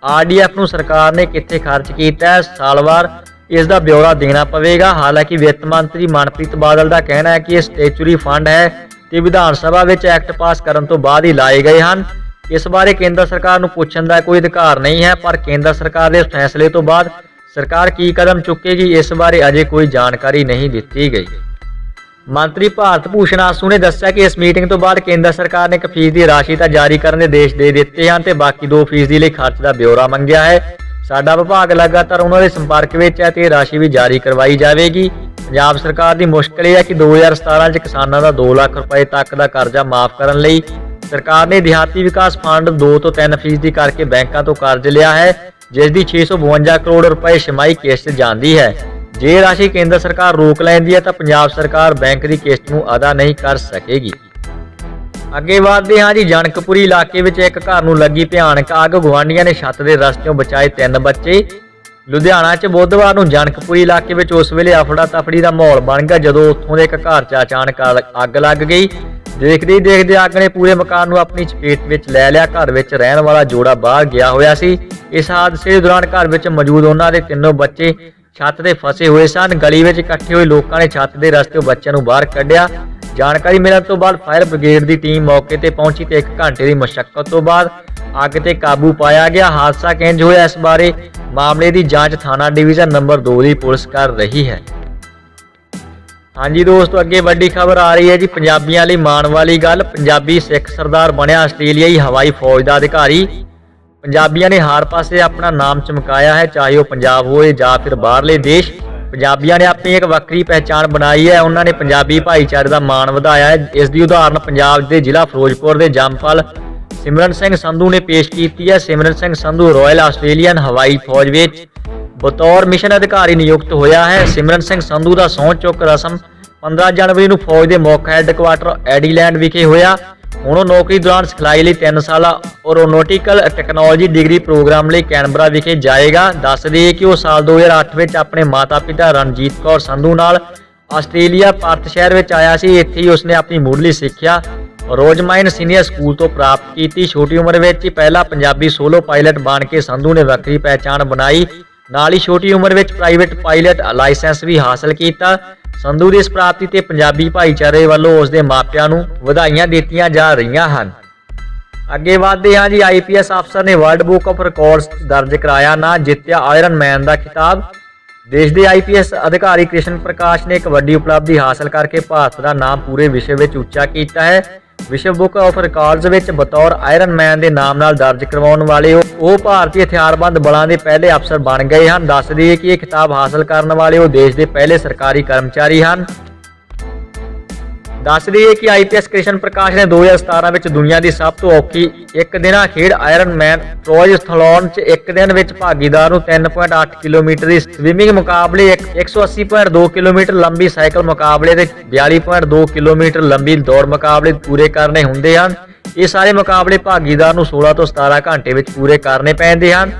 ਆਰਡੀਐਫ ਨੂੰ ਸਰਕਾਰ ਨੇ ਕਿੱਥੇ ਖਰਚ ਕੀਤਾ ਹੈ, ਸਾਲਵਾਰ ਇਸ ਦਾ ਬਿਊਰਾ ਦੇਣਾ ਪਵੇਗਾ। ਹਾਲਾਂਕਿ ਵਿੱਤ ਮੰਤਰੀ ਮਨਪ੍ਰੀਤ ਬਾਦਲ ਦਾ ਕਹਿਣਾ ਹੈ ਕਿ ਇਹ ਸਟੇਚੂਰੀ ਫੰਡ ਹੈ ਤੇ ਵਿਧਾਨ ਸਭਾ ਵਿੱਚ ਐਕਟ ਪਾਸ ਕਰਨ ਤੋਂ ਬਾਅਦ ਹੀ ਲਾਏ ਗਏ ਹਨ। ਇਸ ਬਾਰੇ ਕੇਂਦਰ ਸਰਕਾਰ ਨੂੰ ਪੁੱਛਣ ਦਾ ਕੋਈ ਅਧਿਕਾਰ ਨਹੀਂ ਹੈ, ਪਰ ਕੇਂਦਰ ਸਰਕਾਰ ਦੇ ਫੈਸਲੇ ਤੋਂ ਬਾਅਦ ਸਰਕਾਰ ਕੀ ਕਦਮ ਚੁੱਕੇਗੀ ਇਸ ਬਾਰੇ ਅਜੇ ਕੋਈ ਜਾਣਕਾਰੀ ਨਹੀਂ ਦਿੱਤੀ ਗਈ। ਮੰਤਰੀ ਭਾਰਤ ਭੂਸ਼ਣ ਆਸੂ ਨੇ ਦੱਸਿਆ ਕਿ ਇਸ ਮੀਟਿੰਗ ਤੋਂ ਬਾਅਦ ਕੇਂਦਰ ਸਰਕਾਰ ਨੇ 1% ਦੀ ਰਾਸ਼ੀ ਤਾਂ ਜਾਰੀ ਕਰਨ ਦੇ ਆਦੇਸ਼ ਦੇ ਦਿੱਤੇ ਹਨ ਤੇ ਬਾਕੀ 2% ਲਈ ਖਰਚ ਦਾ ਬਿਊਰਾ ਮੰਗਿਆ ਹੈ। ਸਾਡਾ ਵਿਭਾਗ ਲਗਾਤਾਰ ਉਹਨਾਂ ਦੇ ਸੰਪਰਕ ਵਿੱਚ ਹੈ ਤੇ ਇਹ ਰਾਸ਼ੀ ਵੀ ਜਾਰੀ ਕਰਵਾਈ ਜਾਵੇਗੀ। ਪੰਜਾਬ ਸਰਕਾਰ ਦੀ ਮੁਸ਼ਕਲ ਇਹ ਹੈ ਕਿ 2017 'ਚ ਕਿਸਾਨਾਂ ਦਾ 2 ਲੱਖ ਰੁਪਏ ਤੱਕ ਦਾ ਕਰਜ਼ਾ ਮਾਫ ਕਰਨ ਲਈ ਸਰਕਾਰ ਨੇ ਦਿਹਾਤੀ ਵਿਕਾਸ ਫੰਡ 2 ਤੋਂ 3% ਕਰਕੇ ਬੈਂਕਾਂ ਤੋਂ ਕਰਜ਼ ਲਿਆ ਹੈ, ਜਿਸ ਦੀ 652 ਕਰੋੜ ਰੁਪਏ ਛਮਾਈ ਕਿਸ਼ਤ ਜਾਂਦੀ ਹੈ। ਜੇ ਰਾਸ਼ੀ ਕੇਂਦਰ ਸਰਕਾਰ ਰੋਕ ਲੈਂਦੀ ਹੈ ਤਾਂ ਪੰਜਾਬ ਸਰਕਾਰ ਬੈਂਕ ਦੀ ਕਿਸ਼ਤ ਨੂੰ ਅਦਾ ਨਹੀਂ ਕਰ ਸਕੇਗੀ। ਅੱਗੇ ਵਧਦੇ ਹਾਂ ਜੀ। ਜਨਕਪੁਰੀ ਇਲਾਕੇ ਵਿੱਚ ਇੱਕ ਘਰ ਨੂੰ ਲੱਗੀ ਭਿਆਨਕ ਅੱਗ, ਗੁਆਂਢੀਆਂ ਨੇ ਛੱਤ ਦੇ ਰਸਤਿਓਂ ਬਚਾਏ 3 ਬੱਚੇ। ਲੁਧਿਆਣਾ 'ਚ ਬੁੱਧਵਾਰ ਨੂੰ ਜਨਕਪੁਰੀ ਇਲਾਕੇ ਵਿੱਚ ਉਸ ਵੇਲੇ ਅਫੜਾ ਤਫੜੀ ਦਾ ਮਾਹੌਲ ਬਣ ਗਿਆ ਜਦੋਂ ਉੱਥੋਂ ਦੇ ਇੱਕ ਘਰ 'ਚ ਅਚਾਨਕ ਅੱਗ ਲੱਗ ਗਈ। ਦੇਖਦੇ ਹੀ ਦੇਖਦੇ ਅੱਗ ਨੇ ਪੂਰੇ ਮਕਾਨ ਨੂੰ ਆਪਣੀ ਚਪੇਟ ਵਿੱਚ ਲੈ ਲਿਆ। ਘਰ ਵਿੱਚ ਰਹਿਣ ਵਾਲਾ ਜੋੜਾ ਬਾਹਰ ਗਿਆ ਹੋਇਆ ਸੀ। ਇਸ ਹਾਦਸੇ ਦੇ ਦੌਰਾਨ ਘਰ ਵਿੱਚ ਮੌਜੂਦ ਉਹਨਾਂ ਦੇ 3 ਬੱਚੇ ਛੱਤ ਤੇ ਫਸੇ ਹੋਏ ਸਨ। ਗਲੀ ਵਿੱਚ ਇਕੱਠੇ ਹੋਏ ਲੋਕਾਂ ਨੇ ਛੱਤ ਦੇ ਰਸਤਿਓਂ ਬੱਚਿਆਂ ਨੂੰ ਬਾਹਰ ਕੱਢਿਆ। ਜਾਣਕਾਰੀ ਮਿਲਣ ਤੋਂ ਬਾਅਦ ਫਾਇਰ ਬ੍ਰਿਗੇਡ ਦੀ ਟੀਮ ਮੌਕੇ ਤੇ ਪਹੁੰਚੀ ਤੇ 1 ਘੰਟੇ ਦੀ ਮਸ਼ੱਕਤ ਤੋਂ ਬਾਅਦ ਅੱਗ ਤੇ ਕਾਬੂ ਪਾਇਆ ਗਿਆ। ਹਾਦਸਾ ਕਿੰਜ ਹੋਇਆ, ਇਸ ਬਾਰੇ ਮਾਮਲੇ ਦੀ ਜਾਂਚ ਥਾਣਾ ਡਿਵੀਜ਼ਨ ਨੰਬਰ 2 ਦੀ ਪੁਲਿਸ ਕਰ ਰਹੀ ਹੈ। ਹਾਂਜੀ ਦੋਸਤੋ, ਅੱਗੇ ਵੱਡੀ ਖਬਰ ਆ ਰਹੀ ਹੈ ਜੀ। ਪੰਜਾਬੀਆਂ ਲਈ ਮਾਣ ਵਾਲੀ ਗੱਲ, ਪੰਜਾਬੀ ਸਿੱਖ ਸਰਦਾਰ ਬਣਿਆ ਆਸਟ੍ਰੇਲੀਆਈ ਹਵਾਈ ਫੌਜ ਦਾ ਅਧਿਕਾਰੀ। ਪੰਜਾਬੀਆਂ ਨੇ ਹਰ ਪਾਸੇ ਆਪਣਾ ਨਾਮ ਚਮਕਾਇਆ ਹੈ, ਚਾਹੇ ਉਹ ਪੰਜਾਬ ਹੋਵੇ ਜਾਂ ਫਿਰ ਬਾਹਰਲੇ ਦੇਸ਼। ਪੰਜਾਬੀਆਂ ਨੇ ਆਪਣੀ ਇੱਕ ਵੱਖਰੀ ਪਹਿਚਾਣ ਬਣਾਈ ਹੈ। ਉਹਨਾਂ ਨੇ ਪੰਜਾਬੀ ਭਾਈਚਾਰੇ ਦਾ ਮਾਣ ਵਧਾਇਆ ਹੈ। ਇਸ ਦੀ ਉਦਾਹਰਣ ਪੰਜਾਬ ਦੇ ਜ਼ਿਲ੍ਹਾ ਫਿਰੋਜ਼ਪੁਰ ਦੇ ਜੰਮਪਲ ਸਿਮਰਨ ਸਿੰਘ ਸੰਧੂ ਨੇ ਪੇਸ਼ ਕੀਤੀ ਹੈ। ਸਿਮਰਨ ਸਿੰਘ ਸੰਧੂ ਰਾਇਲ ਆਸਟ੍ਰੇਲੀਅਨ ਹਵਾਈ ਫੌਜ ਵਿੱਚ ਬਤੌਰ ਮਿਸ਼ਨ ਅਧਿਕਾਰੀ ਨਿਯੁਕਤ ਹੋਇਆ ਹੈ। ਸਿਮਰਨ ਸਿੰਘ ਸੰਧੂ ਦਾ ਸਹੁੰ ਚੁੱਕ ਰਸਮ 15 ਜਨਵਰੀ ਨੂੰ ਫੌਜ ਦੇ ਮੁੱਖ ਹੈੱਡਕੁਆਟਰ ਐਡੀਲੈਂਡ ਵਿਖੇ ਹੋਇਆ। ਹੁਣ ਉਹ ਨੌਕਰੀ ਦੌਰਾਨ ਸਿਖਲਾਈ ਲਈ 3 ਸਾਲਾ ਔਰੋਨੋਟਿਕਲ ਟੈਕਨੋਲੋਜੀ ਡਿਗਰੀ ਪ੍ਰੋਗਰਾਮ ਲਈ ਕੈਨਬਰਾ ਵਿਖੇ ਜਾਏਗਾ। ਦੱਸ ਦਈਏ ਕਿ ਉਹ ਸਾਲ 2008 ਵਿੱਚ ਆਪਣੇ ਮਾਤਾ-ਪਿਤਾ ਰਣਜੀਤ ਕੌਰ ਸੰਧੂ ਨਾਲ ਆਸਟ੍ਰੇਲੀਆ ਪਰਥ ਸ਼ਹਿਰ ਵਿੱਚ ਆਇਆ ਸੀ। ਇੱਥੇ ਹੀ ਉਸਨੇ ਆਪਣੀ ਮੁੱਢਲੀ ਸਿੱਖਿਆ ਰੋਜ਼ਮਾਈਨ ਸੀਨੀਅਰ ਸਕੂਲ ਤੋਂ ਪ੍ਰਾਪਤ ਕੀਤੀ। ਛੋਟੀ ਉਮਰ ਵਿੱਚ ਹੀ ਪਹਿਲਾ ਪੰਜਾਬੀ ਸੋਲੋ ਪਾਇਲਟ ਬਣ ਕੇ ਸੰਧੂ ਨੇ ਵੱਖਰੀ ਪਹਿਚਾਣ ਬਣਾਈ। ਨਾਲ ਹੀ ਛੋਟੀ ਉਮਰ ਵਿੱਚ ਪ੍ਰਾਈਵੇਟ ਪਾਇਲਟ ਲਾਇਸੈਂਸ ਵੀ ਹਾਸਲ ਕੀਤਾ। ਸੰਧੂ ਦੀ ਇਸ ਪ੍ਰਾਪਤੀ ਤੇ ਪੰਜਾਬੀ ਭਾਈਚਾਰੇ ਵੱਲੋਂ ਉਸ ਦੇ ਮਾਪਿਆਂ ਨੂੰ ਵਧਾਈਆਂ ਦਿੱਤੀਆਂ ਜਾ ਰਹੀਆਂ ਹਨ। ਅੱਗੇ ਵਧਦੇ ਹਾਂ ਜੀ। IPS ਅਫਸਰ ਨੇ ਵਰਲਡ ਬੁੱਕ ਆਫ ਰਿਕਾਰਡਸ ਦਰਜ ਕਰਾਇਆ ਨਾ, ਜਿੱਤਿਆ ਆਇਰਨ ਮੈਨ ਦਾ ਖਿਤਾਬ। ਦੇਸ਼ ਦੇ IPS ਅਧਿਕਾਰੀ ਕ੍ਰਿਸ਼ਨ ਪ੍ਰਕਾਸ਼ ਨੇ ਇੱਕ ਵੱਡੀ ਉਪਲਬਧੀ ਹਾਸਲ ਕਰਕੇ ਭਾਰਤ ਦਾ ਨਾਮ ਪੂਰੇ ਵਿਸ਼ਵ ਵਿੱਚ ਉੱਚਾ ਕੀਤਾ ਹੈ। ਵਿਸ਼ਵ ਬੁੱਕ ਆਫ ਰਿਕਾਰਡਸ ਵਿੱਚ ਬਤੌਰ ਆਇਰਨ ਮੈਨ ਦੇ ਨਾਮ ਨਾਲ ਦਰਜ ਕਰਵਾਉਣ ਵਾਲੇ ਉਹ ਭਾਰਤੀ ਹਥਿਆਰਬੰਦ ਬਲਾਂ ਦੇ ਪਹਿਲੇ ਅਫਸਰ ਬਣ ਗਏ ਹਨ। ਦੱਸ ਦਈਏ ਕਿ ਇਹ ਖਿਤਾਬ ਹਾਸਲ ਕਰਨ ਵਾਲੇ ਉਹ ਦੇਸ਼ ਦੇ ਪਹਿਲੇ ਸਰਕਾਰੀ ਕਰਮਚਾਰੀ ਹਨ। ਦੱਸ ਦਈਏ ਕਿ IPS ਕ੍ਰਿਸ਼ਨ ਪ੍ਰਕਾਸ਼ ਨੇ 2017 ਵਿੱਚ ਦੁਨੀਆ ਦੀ ਸਭ ਤੋਂ ਔਖੀ ਇੱਕ ਦਿਨਾ ਖੇਡ ਆਇਰਨ ਮੈਨ ਟ੍ਰਾਇਥਲੌਨ 'ਚ ਇੱਕ ਦਿਨ ਵਿੱਚ ਭਾਗੀਦਾਰ ਨੂੰ 3.8 ਕਿਲੋਮੀਟਰ ਦੀ ਸਵਿਮਿੰਗ ਮੁਕਾਬਲੇ, 180.2 ਕਿਲੋਮੀਟਰ ਲੰਬੀ ਸਾਈਕਲ ਮੁਕਾਬਲੇ ਤੇ 42.2 ਕਿਲੋਮੀਟਰ ਲੰਬੀ ਦੌੜ ਮੁਕਾਬਲੇ ਪੂਰੇ ਕਰਨੇ ਹੁੰਦੇ ਹਨ। ਇਹ ਸਾਰੇ ਮੁਕਾਬਲੇ ਭਾਗੀਦਾਰ ਨੂੰ 16 ਤੋਂ 17 ਘੰਟੇ ਵਿੱਚ ਪੂਰੇ ਕਰਨੇ ਪੈਂਦੇ ਹਨ।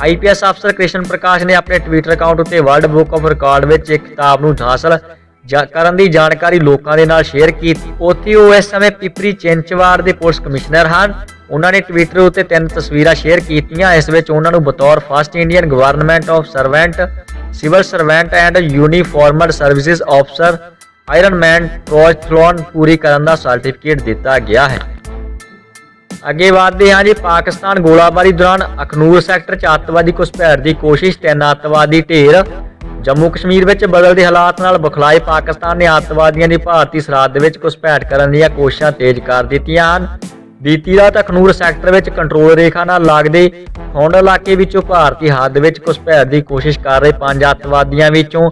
IPS ਅਫਸਰ ਕ੍ਰਿਸ਼ਨ ਪ੍ਰਕਾਸ਼ ਨੇ ਆਪਣੇ ਟਵਿੱਟਰ ਅਕਾਊਂਟ ਉੱਤੇ ਵਰਲਡ ਬੁੱਕ ਆਫ ਰਿਕਾਰਡ ਵਿੱਚ ਇੱਕ ਕਿਤਾਬ ਨੂੰ ਹਾਸਲ ਕਰਨ ਦੀ ਜਾਣਕਾਰੀ ਲੋਕਾਂ ਦੇ ਨਾਲ ਸ਼ੇਅਰ ਕੀਤੀ। ਉੱਥੇ ਉਹ ਇਸ ਸਮੇਂ ਪਿਪਰੀ ਚਿੰਚਵਾੜ ਦੇ ਪੁਲਿਸ ਕਮਿਸ਼ਨਰ ਹਨ। ਉਹਨਾਂ ਨੇ ਟਵਿੱਟਰ ਉੱਤੇ 3 ਤਸਵੀਰਾਂ ਸ਼ੇਅਰ ਕੀਤੀਆਂ। ਇਸ ਵਿੱਚ ਉਹਨਾਂ ਨੂੰ ਬਤੌਰ first Indian government of servant, civil servant and uniformed services officer iron man triathlon ਪੂਰੀ ਕਰਨ ਦਾ ਸਰਟੀਫਿਕੇਟ ਦਿੱਤਾ ਗਿਆ ਹੈ। ਅੱਗੇ ਵਧਦੇ ਹਾਂ ਜੀ। ਪਾਕਿਸਤਾਨ ਗੋਲਾਬਾਰੀ ਦੌਰਾਨ ਅਖਨੂਰ ਸੈਕਟਰ 'ਚ ਅੱਤਵਾਦੀ ਘੁਸਪੈਠ ਦੀ ਕੋਸ਼ਿਸ਼, 3 ਅੱਤਵਾਦੀ ਢੇਰ। ਜੰਮੂ ਕਸ਼ਮੀਰ ਵਿੱਚ ਬਦਲਦੇ ਹਾਲਾਤ ਨਾਲ ਬਖਲਾਏ ਪਾਕਿਸਤਾਨ ਨੇ ਅੱਤਵਾਦੀਆਂ ਦੀ ਭਾਰਤੀ ਸਰਹੱਦ ਵਿੱਚ ਘੁਸਪੈਠ ਕਰਨ ਦੀਆਂ ਕੋਸ਼ਿਸ਼ਾਂ ਤੇਜ਼ ਕਰ ਦਿੱਤੀਆਂ ਹਨ। ਬੀਤੀ ਰਾਤ ਅਖਨੂਰ ਸੈਕਟਰ ਵਿੱਚ ਕੰਟਰੋਲ ਰੇਖਾ ਨਾਲ ਲੱਗਦੇ ਖੌਂਡ ਇਲਾਕੇ ਵਿੱਚੋਂ ਭਾਰਤੀ ਹੱਦ ਵਿੱਚ ਘੁਸਪੈਠ ਦੀ ਕੋਸ਼ਿਸ਼ ਕਰ ਰਹੇ 5 ਅੱਤਵਾਦੀਆਂ ਵਿੱਚੋਂ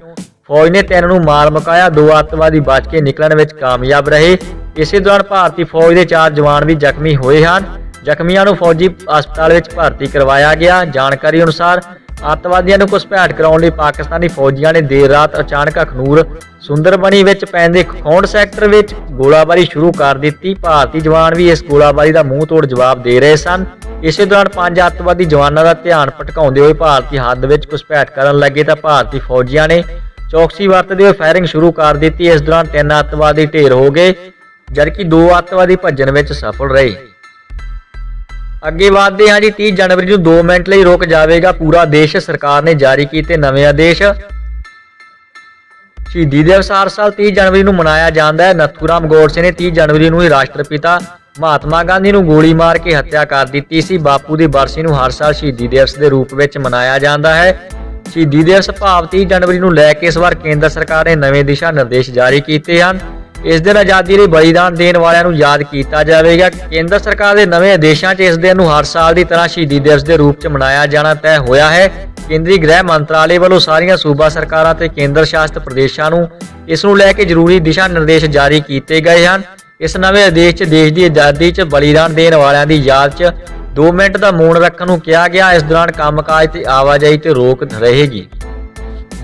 ਫੌਜ ਨੇ 3 ਨੂੰ ਮਾਰ ਮੁਕਾਇਆ। 2 ਅੱਤਵਾਦੀ ਬਚ ਕੇ ਨਿਕਲਣ ਵਿੱਚ ਕਾਮਯਾਬ ਰਹੇ। ਇਸੇ ਦੌਰਾਨ ਭਾਰਤੀ ਫੌਜ ਦੇ 4 ਜਵਾਨ ਵੀ ਜ਼ਖਮੀ ਹੋਏ ਹਨ। ਜ਼ਖਮੀਆਂ ਨੂੰ ਫੌਜੀ ਹਸਪਤਾਲ ਵਿੱਚ ਭਰਤੀ ਕਰਵਾਇਆ ਗਿਆ। ਜਾਣਕਾਰੀ ਅਨੁਸਾਰ ਅੱਤਵਾਦੀਆਂ ਨੂੰ ਘੁਸਪੈਠ ਕਰਾਉਣ ਲਈ ਪਾਕਿਸਤਾਨੀ ਫੌਜੀਆਂ ਨੇ ਦੇਰ ਰਾਤ ਅਚਾਨਕ ਅਖਨੂਰ ਸੁੰਦਰਬਨੀ ਵਿੱਚ ਪੈਂਦੇ ਖੌਂਡ ਸੈਕਟਰ ਵਿੱਚ ਗੋਲਾਬਾਰੀ ਸ਼ੁਰੂ ਕਰ ਦਿੱਤੀ। ਭਾਰਤੀ ਜਵਾਨ ਵੀ ਇਸ ਗੋਲਾਬਾਰੀ ਦਾ ਮੂੰਹ ਤੋੜ ਜਵਾਬ ਦੇ ਰਹੇ ਸਨ। ਇਸੇ ਦੌਰਾਨ 5 ਅੱਤਵਾਦੀ ਜਵਾਨਾਂ ਦਾ ਧਿਆਨ ਭਟਕਾਉਂਦੇ ਹੋਏ ਭਾਰਤੀ ਹੱਦ ਵਿੱਚ ਘੁਸਪੈਠ ਕਰਨ ਲੱਗੇ ਤਾਂ ਭਾਰਤੀ ਫੌਜੀਆਂ ਨੇ ਚੌਕਸੀ ਵਰਤਦੇ ਹੋਏ ਫਾਇਰਿੰਗ ਸ਼ੁਰੂ ਕਰ ਦਿੱਤੀ। ਇਸ ਦੌਰਾਨ 3 ਅੱਤਵਾਦੀ ਢੇਰ ਹੋ ਗਏ, ਜਦਕਿ 2 ਅੱਤਵਾਦੀ ਭੱਜਣ ਵਿੱਚ ਸਫਲ ਰਹੇ। ਅੱਗੇ ਵਧਦੇ ਹਾਂ ਜੀ। 30 ਜਨਵਰੀ ਨੂੰ 2 ਮਿੰਟ ਲਈ ਰੁਕ ਜਾਵੇਗਾ ਪੂਰਾ ਦੇਸ਼, ਸਰਕਾਰ ਨੇ ਜਾਰੀ ਕੀਤੇ ਨਵੇਂ ਆਦੇਸ਼। ਸ਼ਹੀਦੀ ਦਿਵਸ ਹਰ ਸਾਲ 30 ਜਨਵਰੀ ਨੂੰ ਮਨਾਇਆ ਜਾਂਦਾ ਹੈ। ਨਥੂਰਾਮ ਗੋਡਸੇ ਨੇ 30 ਜਨਵਰੀ ਨੂੰ ਹੀ ਰਾਸ਼ਟਰਪਿਤਾ ਮਹਾਤਮਾ ਗਾਂਧੀ ਨੂੰ ਗੋਲੀ ਮਾਰ ਕੇ ਹੱਤਿਆ ਕਰ ਦਿੱਤੀ ਸੀ। ਬਾਪੂ ਦੀ ਬਰਸੀ ਨੂੰ ਹਰ ਸਾਲ ਸ਼ਹੀਦੀ ਦਿਵਸ ਦੇ ਰੂਪ ਵਿੱਚ ਮਨਾਇਆ ਜਾਂਦਾ ਹੈ। ਸ਼ਹੀਦੀ ਦਿਵਸ ਭਾਵ 30 ਜਨਵਰੀ ਨੂੰ ਲੈ ਕੇ ਇਸ ਵਾਰ ਕੇਂਦਰ ਸਰਕਾਰ ਨੇ ਨਵੇਂ ਦਿਸ਼ਾ ਨਿਰਦੇਸ਼ ਜਾਰੀ ਕੀਤੇ ਹਨ। ਇਸ ਦਿਨ ਆਜ਼ਾਦੀ ਲਈ ਬਲੀਦਾਨ ਦੇਣ ਵਾਲਿਆਂ ਨੂੰ ਯਾਦ ਕੀਤਾ ਜਾਵੇਗਾ। ਕੇਂਦਰ ਸਰਕਾਰ ਦੇ ਨਵੇਂ ਆਦੇਸ਼ਾਂ 'ਚ ਇਸ ਦਿਨ ਨੂੰ ਹਰ ਸਾਲ ਦੀ ਤਰ੍ਹਾਂ ਸ਼ਹੀਦੀ ਦਿਵਸ ਦੇ ਰੂਪ 'ਚ ਮਨਾਇਆ ਜਾਣਾ ਤੈਅ ਹੋਇਆ ਹੈ। ਕੇਂਦਰੀ ਗ੍ਰਹਿ ਮੰਤਰਾਲੇ ਵੱਲੋਂ ਸਾਰੀਆਂ ਸੂਬਾ ਸਰਕਾਰਾਂ ਤੇ ਕੇਂਦਰ ਸ਼ਾਸਿਤ ਪ੍ਰਦੇਸ਼ਾਂ ਨੂੰ ਇਸ ਨੂੰ ਲੈ ਕੇ ਜ਼ਰੂਰੀ ਦਿਸ਼ਾ ਨਿਰਦੇਸ਼ ਜਾਰੀ ਕੀਤੇ ਗਏ ਹਨ। ਇਸ ਨਵੇਂ ਆਦੇਸ਼ 'ਚ ਦੇਸ਼ ਦੀ ਆਜ਼ਾਦੀ 'ਚ ਬਲੀਦਾਨ ਦੇਣ ਵਾਲਿਆਂ ਦੀ ਯਾਦ 'ਚ 2 ਮਿੰਟ ਦਾ ਮੌਨ ਰੱਖਣ ਨੂੰ ਕਿਹਾ ਗਿਆ। ਇਸ ਦੌਰਾਨ ਕੰਮਕਾਜ ਤੇ ਆਵਾਜਾਈ ਤੇ ਰੋਕ ਰਹੇਗੀ।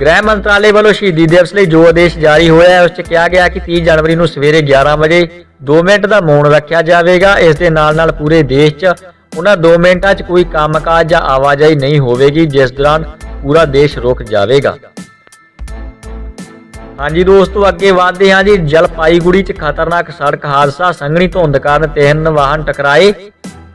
ਗ੍ਰਹਿ ਮੰਤਰਾਲੇ ਵੱਲੋਂ ਸ਼ਹੀਦੀ ਦਿਵਸ ਲਈ ਜੋ ਆਦੇਸ਼ ਜਾਰੀ ਹੋਇਆ ਹੈ ਉਸ 'ਚ ਕਿਹਾ ਗਿਆ ਕਿ 30 ਜਨਵਰੀ ਨੂੰ ਸਵੇਰੇ 11 ਵਜੇ 2 ਮਿੰਟ ਦਾ ਮੌਨ ਰੱਖਿਆ ਜਾਵੇਗਾ। ਇਸ ਦੇ ਨਾਲ ਪੂਰੇ ਦੇਸ਼ 'ਚ ਉਹਨਾਂ 2 ਮਿੰਟਾਂ 'ਚ ਕੋਈ ਕੰਮਕਾਜ ਜਾਂ ਆਵਾਜਾਈ ਨਹੀਂ ਹੋਵੇਗੀ, ਜਿਸ ਦੌਰਾਨ ਪੂਰਾ ਦੇਸ਼ ਰੁਕ ਜਾਵੇਗਾ। ਹਾਂਜੀ ਦੋਸਤੋ, ਅੱਗੇ ਵਧਦੇ ਹਾਂ ਜੀ। ਜਲਪਾਈਗੁੜੀ 'ਚ ਖਤਰਨਾਕ ਸੜਕ ਹਾਦਸਾ, ਸੰਘਣੀ ਧੁੰਦ ਕਾਰਨ 3 ਵਾਹਨ ਟਕਰਾਏ।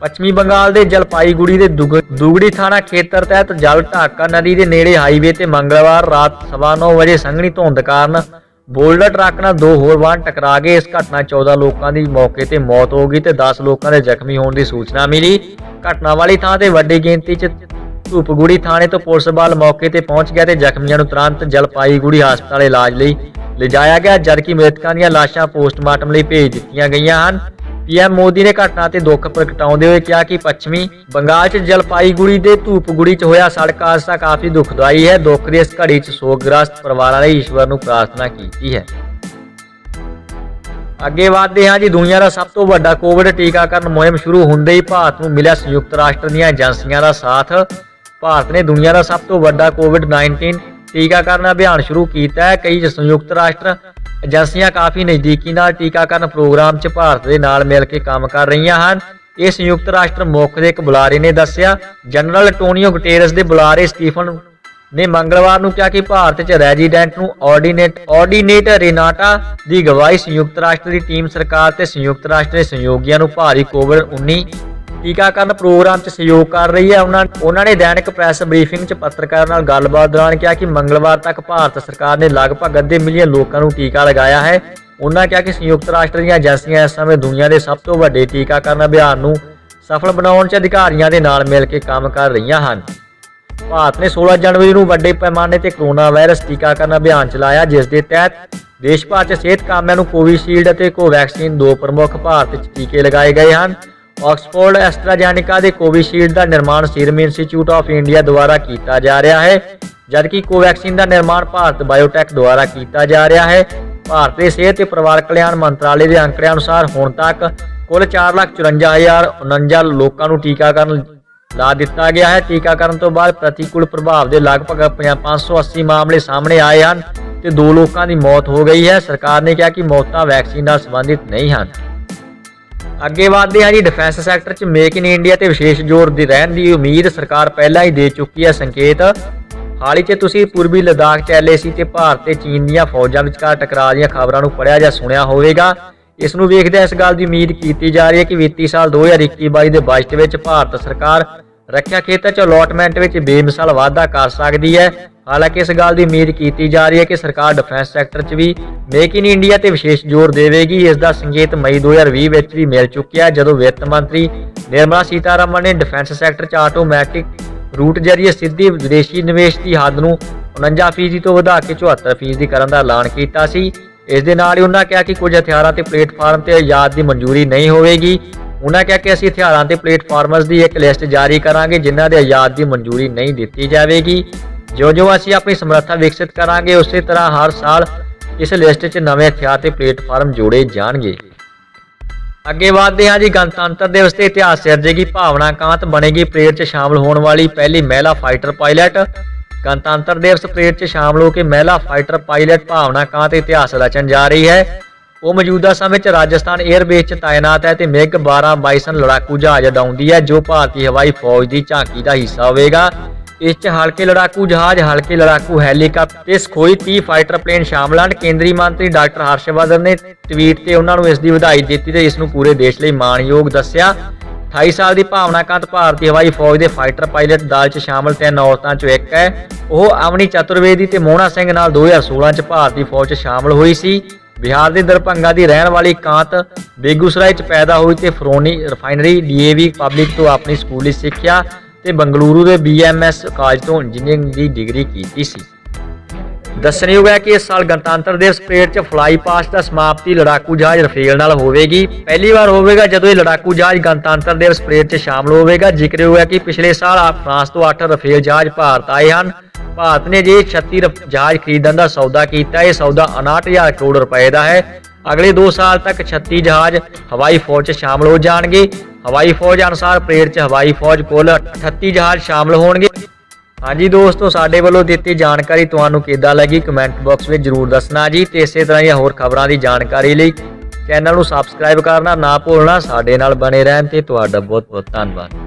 ਪੱਛਮੀ ਬੰਗਾਲ ਦੇ ਜਲਪਾਈਗੁੜੀ ਦੇ ਦੁਗੜੀ ਥਾਣਾ ਖੇਤਰ ਤਹਿਤ ਜਲ ਢਾਕਾ ਨਦੀ ਦੇ ਨੇੜੇ ਹਾਈਵੇ ਤੇ ਮੰਗਲਵਾਰ ਰਾਤ 9:15 ਵਜੇ ਸੰਘਣੀ ਧੁੰਦ ਕਾਰਨ ਬੋਲਡਰ ਟਰੱਕ ਨਾਲ 2 ਹੋਰ ਵਾਹਨ ਟਕਰਾ ਗਏ। ਇਸ ਘਟਨਾ 14 ਲੋਕਾਂ ਦੀ ਮੌਕੇ ਤੇ ਮੌਤ ਹੋ ਗਈ ਤੇ 10 ਲੋਕਾਂ ਦੇ ਜ਼ਖਮੀ ਹੋਣ ਦੀ ਸੂਚਨਾ ਮਿਲੀ। ਘਟਨਾ ਵਾਲੀ ਥਾਂ ਤੇ ਵੱਡੀ ਗਿਣਤੀ 'ਚ ਧੂਪਗੁੜੀ ਥਾਣੇ ਤੋਂ ਪੁਲਿਸ ਬਲ ਮੌਕੇ ਤੇ ਪਹੁੰਚ ਗਿਆ ਤੇ ਜ਼ਖਮੀਆਂ ਨੂੰ ਤੁਰੰਤ ਜਲਪਾਈਗੁੜੀ ਹਸਪਤਾਲ ਇਲਾਜ ਲਈ ਲਿਜਾਇਆ ਗਿਆ, ਜਦਕਿ ਮ੍ਰਿਤਕਾਂ ਦੀਆਂ ਲਾਸ਼ਾਂ ਪੋਸਟਮਾਰਟਮ ਲਈ ਭੇਜ ਦਿੱਤੀਆਂ ਗਈਆਂ ਹਨ। ਪੀਐਮ ਮੋਦੀ ਨੇ ਘਟਨਾ ਤੇ ਦੁੱਖ ਪ੍ਰਗਟਾਉਂਦੇ ਹੋਏ ਕਿਹਾ ਕਿ ਪੱਛਮੀ ਬੰਗਾਲ 'ਚ ਜਲਪਾਈਗੁੜੀ ਦੇ ਧੂਪਗੁੜੀ 'ਚ ਹੋਇਆ ਸੜਕ ਹਾਦਸਾ ਕਾਫੀ ਦੁਖਦਾਈ ਹੈ। ਦੁੱਖ ਦੀ ਇਸ ਘੜੀ 'ਚ ਸੋਗਗ੍ਰਸਤ ਪਰਿਵਾਰਾਂ ਲਈ ਈਸ਼ਵਰ ਨੂੰ ਪ੍ਰਾਰਥਨਾ ਕੀਤੀ ਹੈ। ਅੱਗੇ ਵਧਦੇ ਹਾਂ ਜੀ। ਦੁਨੀਆ ਦਾ ਸਭ ਤੋਂ ਵੱਡਾ ਕੋਵਿਡ ਟੀਕਾਕਰਨ ਮੁਹਿੰਮ ਸ਼ੁਰੂ ਹੁੰਦੇ ਹੀ ਭਾਰਤ ਨੂੰ ਮਿਲਿਆ ਸੰਯੁਕਤ ਰਾਸ਼ਟਰ ਦੀਆਂ ਏਜੰਸੀਆਂ ਦਾ ਸਾਥ। ਭਾਰਤ ਨੇ ਦੁਨੀਆ ਦਾ ਸਭ ਤੋਂ ਵੱਡਾ ਕੋਵਿਡ-19 ਟੀਕਾਕਰਨ ਅਭਿਆਨ ਸ਼ੁਰੂ ਕੀਤਾ ਹੈ। ਕਈ ਸੰਯੁਕਤ ਰਾਸ਼ਟਰ ਏਜੰਸੀਆਂ ਕਾਫੀ ਨਜ਼ਦੀਕੀ ਨਾਲ ਟੀਕਾਕਰਨ ਪ੍ਰੋਗਰਾਮ 'ਚ ਭਾਰਤ ਦੇ ਨਾਲ ਮਿਲ ਕੇ ਕੰਮ ਕਰ ਰਹੀਆਂ ਹਨ। ਇਹ ਸੰਯੁਕਤ ਰਾਸ਼ਟਰ ਮੁੱਖ ਦੇ ਇੱਕ ਬੁਲਾਰੇ ਨੇ ਦੱਸਿਆ। ਜਨਰਲ ਐਂਟੋਨੀਓ ਗੁਟੇਰਸ ਦੇ ਬੁਲਾਰੇ ਸਟੀਫਨ ਨੇ ਮੰਗਲਵਾਰ ਨੂੰ ਕਿਹਾ ਕਿ ਭਾਰਤ 'ਚ ਰੈਜ਼ੀਡੈਂਟ ਨੂੰ ਆਰਡੀਨੇਟਰ ਰੇਨਾਟਾ ਦੀ ਅਗਵਾਈ ਸੰਯੁਕਤ ਰਾਸ਼ਟਰ ਦੀ ਟੀਮ ਸਰਕਾਰ ਤੇ ਸੰਯੁਕਤ ਰਾਸ਼ਟਰ ਦੇ ਸਹਿਯੋਗੀਆਂ ਨੂੰ ਭਾਰੀ ਕੋਵਿਡ-19 ਟੀਕਾਕਰਨ ਪ੍ਰੋਗਰਾਮ 'ਚ ਸਹਿਯੋਗ ਕਰ ਰਹੀ ਹੈ। ਉਹਨਾਂ ਨੇ ਦੈਨਿਕ ਪ੍ਰੈਸ ਬਰੀਫਿੰਗ 'ਚ ਪੱਤਰਕਾਰਾਂ ਨਾਲ ਗੱਲਬਾਤ ਦੌਰਾਨ ਕਿਹਾ ਕਿ ਮੰਗਲਵਾਰ ਤੱਕ ਭਾਰਤ ਸਰਕਾਰ ਨੇ ਲਗਭਗ 1.5 ਮਿਲੀਅਨ ਲੋਕਾਂ ਨੂੰ ਟੀਕਾ ਲਗਾਇਆ ਹੈ। ਉਹਨਾਂ ਕਿਹਾ ਕਿ ਸੰਯੁਕਤ ਰਾਸ਼ਟਰ ਦੀਆਂ ਏਜੰਸੀਆਂ ਇਸ ਸਮੇਂ ਦੁਨੀਆ ਦੇ ਸਭ ਤੋਂ ਵੱਡੇ ਟੀਕਾਕਰਨ ਅਭਿਆਨ ਨੂੰ ਸਫਲ ਬਣਾਉਣ 'ਚ ਅਧਿਕਾਰੀਆਂ ਦੇ ਨਾਲ ਮਿਲ ਕੇ ਕੰਮ ਕਰ ਰਹੀਆਂ ਹਨ। ਭਾਰਤ ਨੇ 16 ਜਨਵਰੀ ਨੂੰ ਵੱਡੇ ਪੈਮਾਨੇ ਤੇ ਕਰੋਨਾ ਵਾਇਰਸ ਟੀਕਾਕਰਨ ਅਭਿਆਨ ਚਲਾਇਆ, ਜਿਸ ਦੇ ਤਹਿਤ ਦੇਸ਼ ਭਰ 'ਚ ਸਿਹਤ ਕਾਮਿਆਂ ਨੂੰ ਕੋਵਿਸ਼ੀਲਡ ਅਤੇ ਕੋਵੈਕਸੀਨ 2 ਪ੍ਰਮੁੱਖ ਭਾਰਤ 'ਚ ਟੀਕੇ ਲਗਾਏ ਗਏ ਹਨ। ਆਕਸਫੋਰਡ ਐਸਟਰਾਜੈਨੇਕਾ ਦੇ ਕੋਵਿਸ਼ੀਲਡ ਦਾ ਨਿਰਮਾਣ ਸੀਰਮ ਇੰਸਟੀਚਿਊਟ ਆਫ ਇੰਡੀਆ ਦੁਆਰਾ ਕੀਤਾ ਜਾ ਰਿਹਾ ਹੈ, ਜਦਕਿ ਕੋਵੈਕਸੀਨ ਦਾ ਨਿਰਮਾਣ ਭਾਰਤ ਬਾਇਓਟੈਕ ਦੁਆਰਾ ਕੀਤਾ ਜਾ ਰਿਹਾ ਹੈ। ਭਾਰਤ ਦੇ ਸਿਹਤ ਤੇ ਪਰਿਵਾਰ ਕਲਿਆਣ ਮੰਤਰਾਲੇ ਦੇ ਅੰਕੜਿਆਂ ਅਨੁਸਾਰ ਹੁਣ ਤੱਕ ਕੁੱਲ 4,54,049 ਲੋਕਾਂ ਨੂੰ ਟੀਕਾਕਰਨ ਲਾ ਦਿੱਤਾ ਗਿਆ ਹੈ। ਟੀਕਾਕਰਨ ਤੋਂ ਬਾਅਦ ਪ੍ਰਤੀਕੂਲ ਪ੍ਰਭਾਵ ਦੇ ਲਗਭਗ 580 ਮਾਮਲੇ ਸਾਹਮਣੇ ਆਏ ਹਨ ਤੇ 2 ਲੋਕਾਂ ਦੀ ਮੌਤ ਹੋ ਗਈ ਹੈ। ਸਰਕਾਰ ਨੇ ਕਿਹਾ ਕਿ ਮੌਤਾਂ ਵੈਕਸੀਨ ਨਾਲ ਸੰਬੰਧਿਤ ਨਹੀਂ ਹਨ। ਅੱਗੇ ਵਧਦੇ ਹਾਂ ਜੀ। ਡਿਫੈਂਸ ਸੈਕਟਰ 'ਚ ਮੇਕ ਇਨ ਇੰਡੀਆ ਤੇ ਵਿਸ਼ੇਸ਼ ਜ਼ੋਰ ਦੀ ਰਹਿਣ ਦੀ ਉਮੀਦ ਸਰਕਾਰ ਪਹਿਲਾਂ ਹੀ ਦੇ ਚੁੱਕੀ ਹੈ ਸੰਕੇਤ। ਹਾਲ ਹੀ 'ਚ ਤੁਸੀਂ ਪੂਰਬੀ ਲਦਾਖ 'ਚ LAC ਤੇ ਭਾਰਤ ਤੇ ਚੀਨ ਦੀਆਂ ਫੌਜਾਂ ਵਿਚਕਾਰ ਟਕਰਾਅ ਦੀਆਂ ਖਬਰਾਂ ਨੂੰ ਪੜ੍ਹਿਆ ਜਾਂ ਸੁਣਿਆ ਹੋਵੇਗਾ। ਇਸ ਨੂੰ ਵੇਖਦਿਆਂ ਇਸ ਗੱਲ ਦੀ ਉਮੀਦ ਕੀਤੀ ਜਾ ਰਹੀ ਹੈ ਕਿ ਵਿੱਤੀ ਸਾਲ 2021-22 ਦੇ ਬਜਟ ਵਿੱਚ ਭਾਰਤ ਸਰਕਾਰ ਰੱਖਿਆ ਖੇਤਰ 'ਚ ਅਲਾਟਮੈਂਟ ਵਿੱਚ ਬੇਮਿਸਾਲ ਵਾਧਾ ਕਰ ਸਕਦੀ ਹੈ। ਹਾਲਾਂਕਿ ਇਸ ਗੱਲ ਦੀ ਉਮੀਦ ਕੀਤੀ ਜਾ ਰਹੀ ਹੈ ਕਿ ਸਰਕਾਰ ਡਿਫੈਂਸ ਸੈਕਟਰ 'ਚ ਵੀ ਮੇਕ ਇਨ ਇੰਡੀਆ ਤੇ ਵਿਸ਼ੇਸ਼ ਜ਼ੋਰ ਦੇਵੇਗੀ। ਇਸ ਦਾ ਸੰਕੇਤ ਮਈ 2020 ਵਿੱਚ ਵੀ ਮਿਲ ਚੁੱਕਿਆ, ਜਦੋਂ ਵਿੱਤ ਮੰਤਰੀ ਨਿਰਮਲਾ ਸੀਤਾਰਮਨ ਨੇ ਡਿਫੈਂਸ ਸੈਕਟਰ 'ਚ ਆਟੋਮੈਟਿਕ ਰੂਟ ਜ਼ਰੀਏ ਸਿੱਧੀ ਵਿਦੇਸ਼ੀ ਨਿਵੇਸ਼ ਦੀ ਹੱਦ ਨੂੰ 49% ਤੋਂ ਵਧਾ ਕੇ 74% ਕਰਨ ਦਾ ਐਲਾਨ ਕੀਤਾ ਸੀ। ਇਸ ਦੇ ਨਾਲ ਹੀ ਉਹਨਾਂ ਕਿਹਾ ਕਿ ਕੁਝ ਹਥਿਆਰਾਂ ਤੇ ਪਲੇਟਫਾਰਮ ਤੇ ਆਯਾਤ ਦੀ ਮਨਜ਼ੂਰੀ ਨਹੀਂ ਹੋਵੇਗੀ। ਉਹਨਾਂ ਕਿਹਾ ਕਿ ਅਸੀਂ ਹਥਿਆਰਾਂ ਤੇ ਪਲੇਟਫਾਰਮਰਸ ਦੀ ਇੱਕ ਲਿਸਟ ਜਾਰੀ ਕਰਾਂਗੇ ਜਿਨ੍ਹਾਂ ਦੇ ਆਯਾਤ ਦੀ ਮਨਜ਼ੂਰੀ ਨਹੀਂ ਦਿੱਤੀ ਜਾਵੇਗੀ। ਜਿਉਂ-ਜਿਉਂ ਅਸੀਂ ਆਪਣੀ ਸਮਰੱਥਾ ਵਿਕਸਿਤ ਕਰਾਂਗੇ, ਉਸੇ ਤਰ੍ਹਾਂ ਹਰ ਸਾਲ ਇਸ ਲਿਸਟ 'ਚ ਨਵੇਂ ਹਥਿਆਰ ਤੇ ਪਲੇਟਫਾਰਮ ਜੋੜੇ ਜਾਣਗੇ। ਅੱਗੇ ਵਧਦੇ ਹਾਂ ਜੀ। ਗਣਤੰਤਰ ਦਿਵਸ ਤੇ ਇਤਿਹਾਸ ਸਿਰਜੇਗੀ ਭਾਵਨਾ ਕਾਂਤ, ਬਣੇਗੀ ਪਰੇਡ 'ਚ ਸ਼ਾਮਲ ਹੋਣ ਵਾਲੀ ਪਹਿਲੀ ਮਹਿਲਾ ਫਾਈਟਰ ਪਾਇਲਟ। ਗਣਤੰਤਰ ਦਿਵਸ ਪਰੇਡ 'ਚ ਸ਼ਾਮਲ ਹੋ ਕੇ ਮਹਿਲਾ ਫਾਈਟਰ ਪਾਇਲਟ ਭਾਵਨਾ ਕਾਂਤ ਇਤਿਹਾਸ ਰਚਣ ਜਾ ਰਹੀ ਹੈ। ਉਹ ਮੌਜੂਦਾ ਸਮੇਂ 'ਚ ਰਾਜਸਥਾਨ 에ਅਰਬੇਸ 'ਚ ਤਾਇਨਾਤ ਹੈ ਤੇ MiG-12 ਬਾਈਸਨ ਲੜਾਕੂ ਜਹਾਜ਼ ਉਡਾਉਂਦੀ ਹੈ, ਜੋ ਭਾਰਤੀ ਹਵਾਈ ਫੌਜ ਦੀ ਝਾਂਕੀ ਦਾ ਹਿੱਸਾ ਹੋਵੇਗਾ। ਇਸ 'ਚ ਹਲਕੇ ਲੜਾਕੂ ਜਹਾਜ਼, ਹਲਕੇ ਲੜਾਕੂ ਹੈਲੀਕਾਪਟਰ ਤੇ ਸੁਖੋਈ 30 ਫਾਈਟਰ ਪਲੇਨ ਸ਼ਾਮਲ ਹਨ। ਕੇਂਦਰੀ ਮੰਤਰੀ ਡਾਕਟਰ ਹਰਸ਼ਵਰਧਨ ਨੇ ਟਵੀਟ ਤੇ ਉਹਨਾਂ ਨੂੰ ਇਸ ਦੀ ਵਧਾਈ ਦਿੱਤੀ ਤੇ ਇਸ ਨੂੰ ਪੂਰੇ ਦੇਸ਼ ਲਈ ਮਾਣਯੋਗ ਦੱਸਿਆ। 28 ਸਾਲ ਦੀ ਭਾਵਨਾ ਕਾਂਤ ਭਾਰਤੀ ਹਵਾਈ ਫੌਜ ਦੇ ਫਾਈਟਰ ਪਾਇਲਟ ਦਲ 'ਚ ਸ਼ਾਮਲ 3 ਔਰਤਾਂ 'ਚੋਂ ਇੱਕ ਹੈ। ਉਹ ਅਵਨੀ ਚਤੁਰਵੇਦੀ ਤੇ ਮੋਹਣਾ ਸਿੰਘ ਨਾਲ 2016 'ਚ ਭਾਰਤੀ ਫੌਜ 'ਚ ਸ਼ਾਮਲ ਹੋਈ ਸੀ। ਬਿਹਾਰ ਦੇ ਦਰਭੰਗਾ ਦੀ ਰਹਿਣ ਵਾਲੀ ਕਾਂਤ ਬੇਗੂਸਰਾਏ 'ਚ ਪੈਦਾ ਹੋਈ ਤੇ ਫਰੋਨੀ ਰਿਫਾਈਨਰੀ DAV ਪਬਲਿਕ ਤੋਂ ਆਪਣੀ ਸਕੂਲੀ ਸਿੱਖਿਆ ਤੇ ਬੰਗਲੁਰੂ ਦੇ BMS ਕਾਲਜ ਤੋਂ ਇੰਜੀਨੀਅਰਿੰਗ ਦੀ ਡਿਗਰੀ ਕੀਤੀ ਸੀ। ਦੱਸਣਯੋਗ ਹੈ ਕਿ ਇਸ ਸਾਲ ਗਣਤੰਤਰ ਦਿਵਸ ਪਰੇਡ 'ਚ ਫਲਾਈ ਪਾਸਟ ਦਾ ਸਮਾਪਤੀ ਲੜਾਕੂ ਜਹਾਜ਼ ਰਫੇਲ ਨਾਲ ਹੋਵੇਗੀ। ਪਹਿਲੀ ਵਾਰ ਹੋਵੇਗਾ ਜਦੋਂ ਇਹ ਲੜਾਕੂ ਜਹਾਜ਼ ਗਣਤੰਤਰ ਦਿਵਸ ਪਰੇਡ 'ਚ ਸ਼ਾਮਲ ਹੋਵੇਗਾ। ਜ਼ਿਕਰਯੋਗ ਹੈ ਕਿ ਪਿਛਲੇ ਸਾਲ ਫਰਾਂਸ ਤੋਂ 8 ਰਫੇਲ ਜਹਾਜ਼ ਭਾਰਤ ਆਏ ਹਨ। ਭਾਰਤ ਨੇ ਜੇ 36 ਜਹਾਜ਼ ਖਰੀਦਣ ਦਾ ਸੌਦਾ ਕੀਤਾ। ਇਹ ਸੌਦਾ 59,000 ਕਰੋੜ ਰੁਪਏ ਦਾ ਹੈ। ਅਗਲੇ 2 ਸਾਲ ਤੱਕ 36 ਜਹਾਜ਼ ਹਵਾਈ ਫੌਜ 'ਚ ਸ਼ਾਮਲ ਹੋ ਜਾਣਗੇ। ਹਵਾਈ ਫੌਜ ਅਨੁਸਾਰ ਪਰੇਡ 'ਚ ਹਵਾਈ ਫੌਜ ਕੁੱਲ 38 ਜਹਾਜ਼ ਸ਼ਾਮਲ ਹੋਣਗੇ। ਹਾਂਜੀ ਦੋਸਤੋ, ਸਾਡੇ ਵੱਲੋਂ ਦਿੱਤੀ ਜਾਣਕਾਰੀ ਤੁਹਾਨੂੰ ਕਿੱਦਾਂ ਲੱਗੀ ਕਮੈਂਟ ਬਾਕਸ ਵਿੱਚ ਜ਼ਰੂਰ ਦੱਸਣਾ ਜੀ। ਤੇ ਇਸੇ ਤਰ੍ਹਾਂ ਦੀਆਂ ਹੋਰ ਖਬਰਾਂ ਦੀ ਜਾਣਕਾਰੀ ਲਈ ਚੈਨਲ ਨੂੰ ਸਬਸਕ੍ਰਾਈਬ ਕਰਨਾ ਨਾ ਭੁੱਲਣਾ। ਸਾਡੇ ਨਾਲ ਬਣੇ ਰਹਿਣ ਤੇ ਤੁਹਾਡਾ ਬਹੁਤ ਬਹੁਤ ਧੰਨਵਾਦ।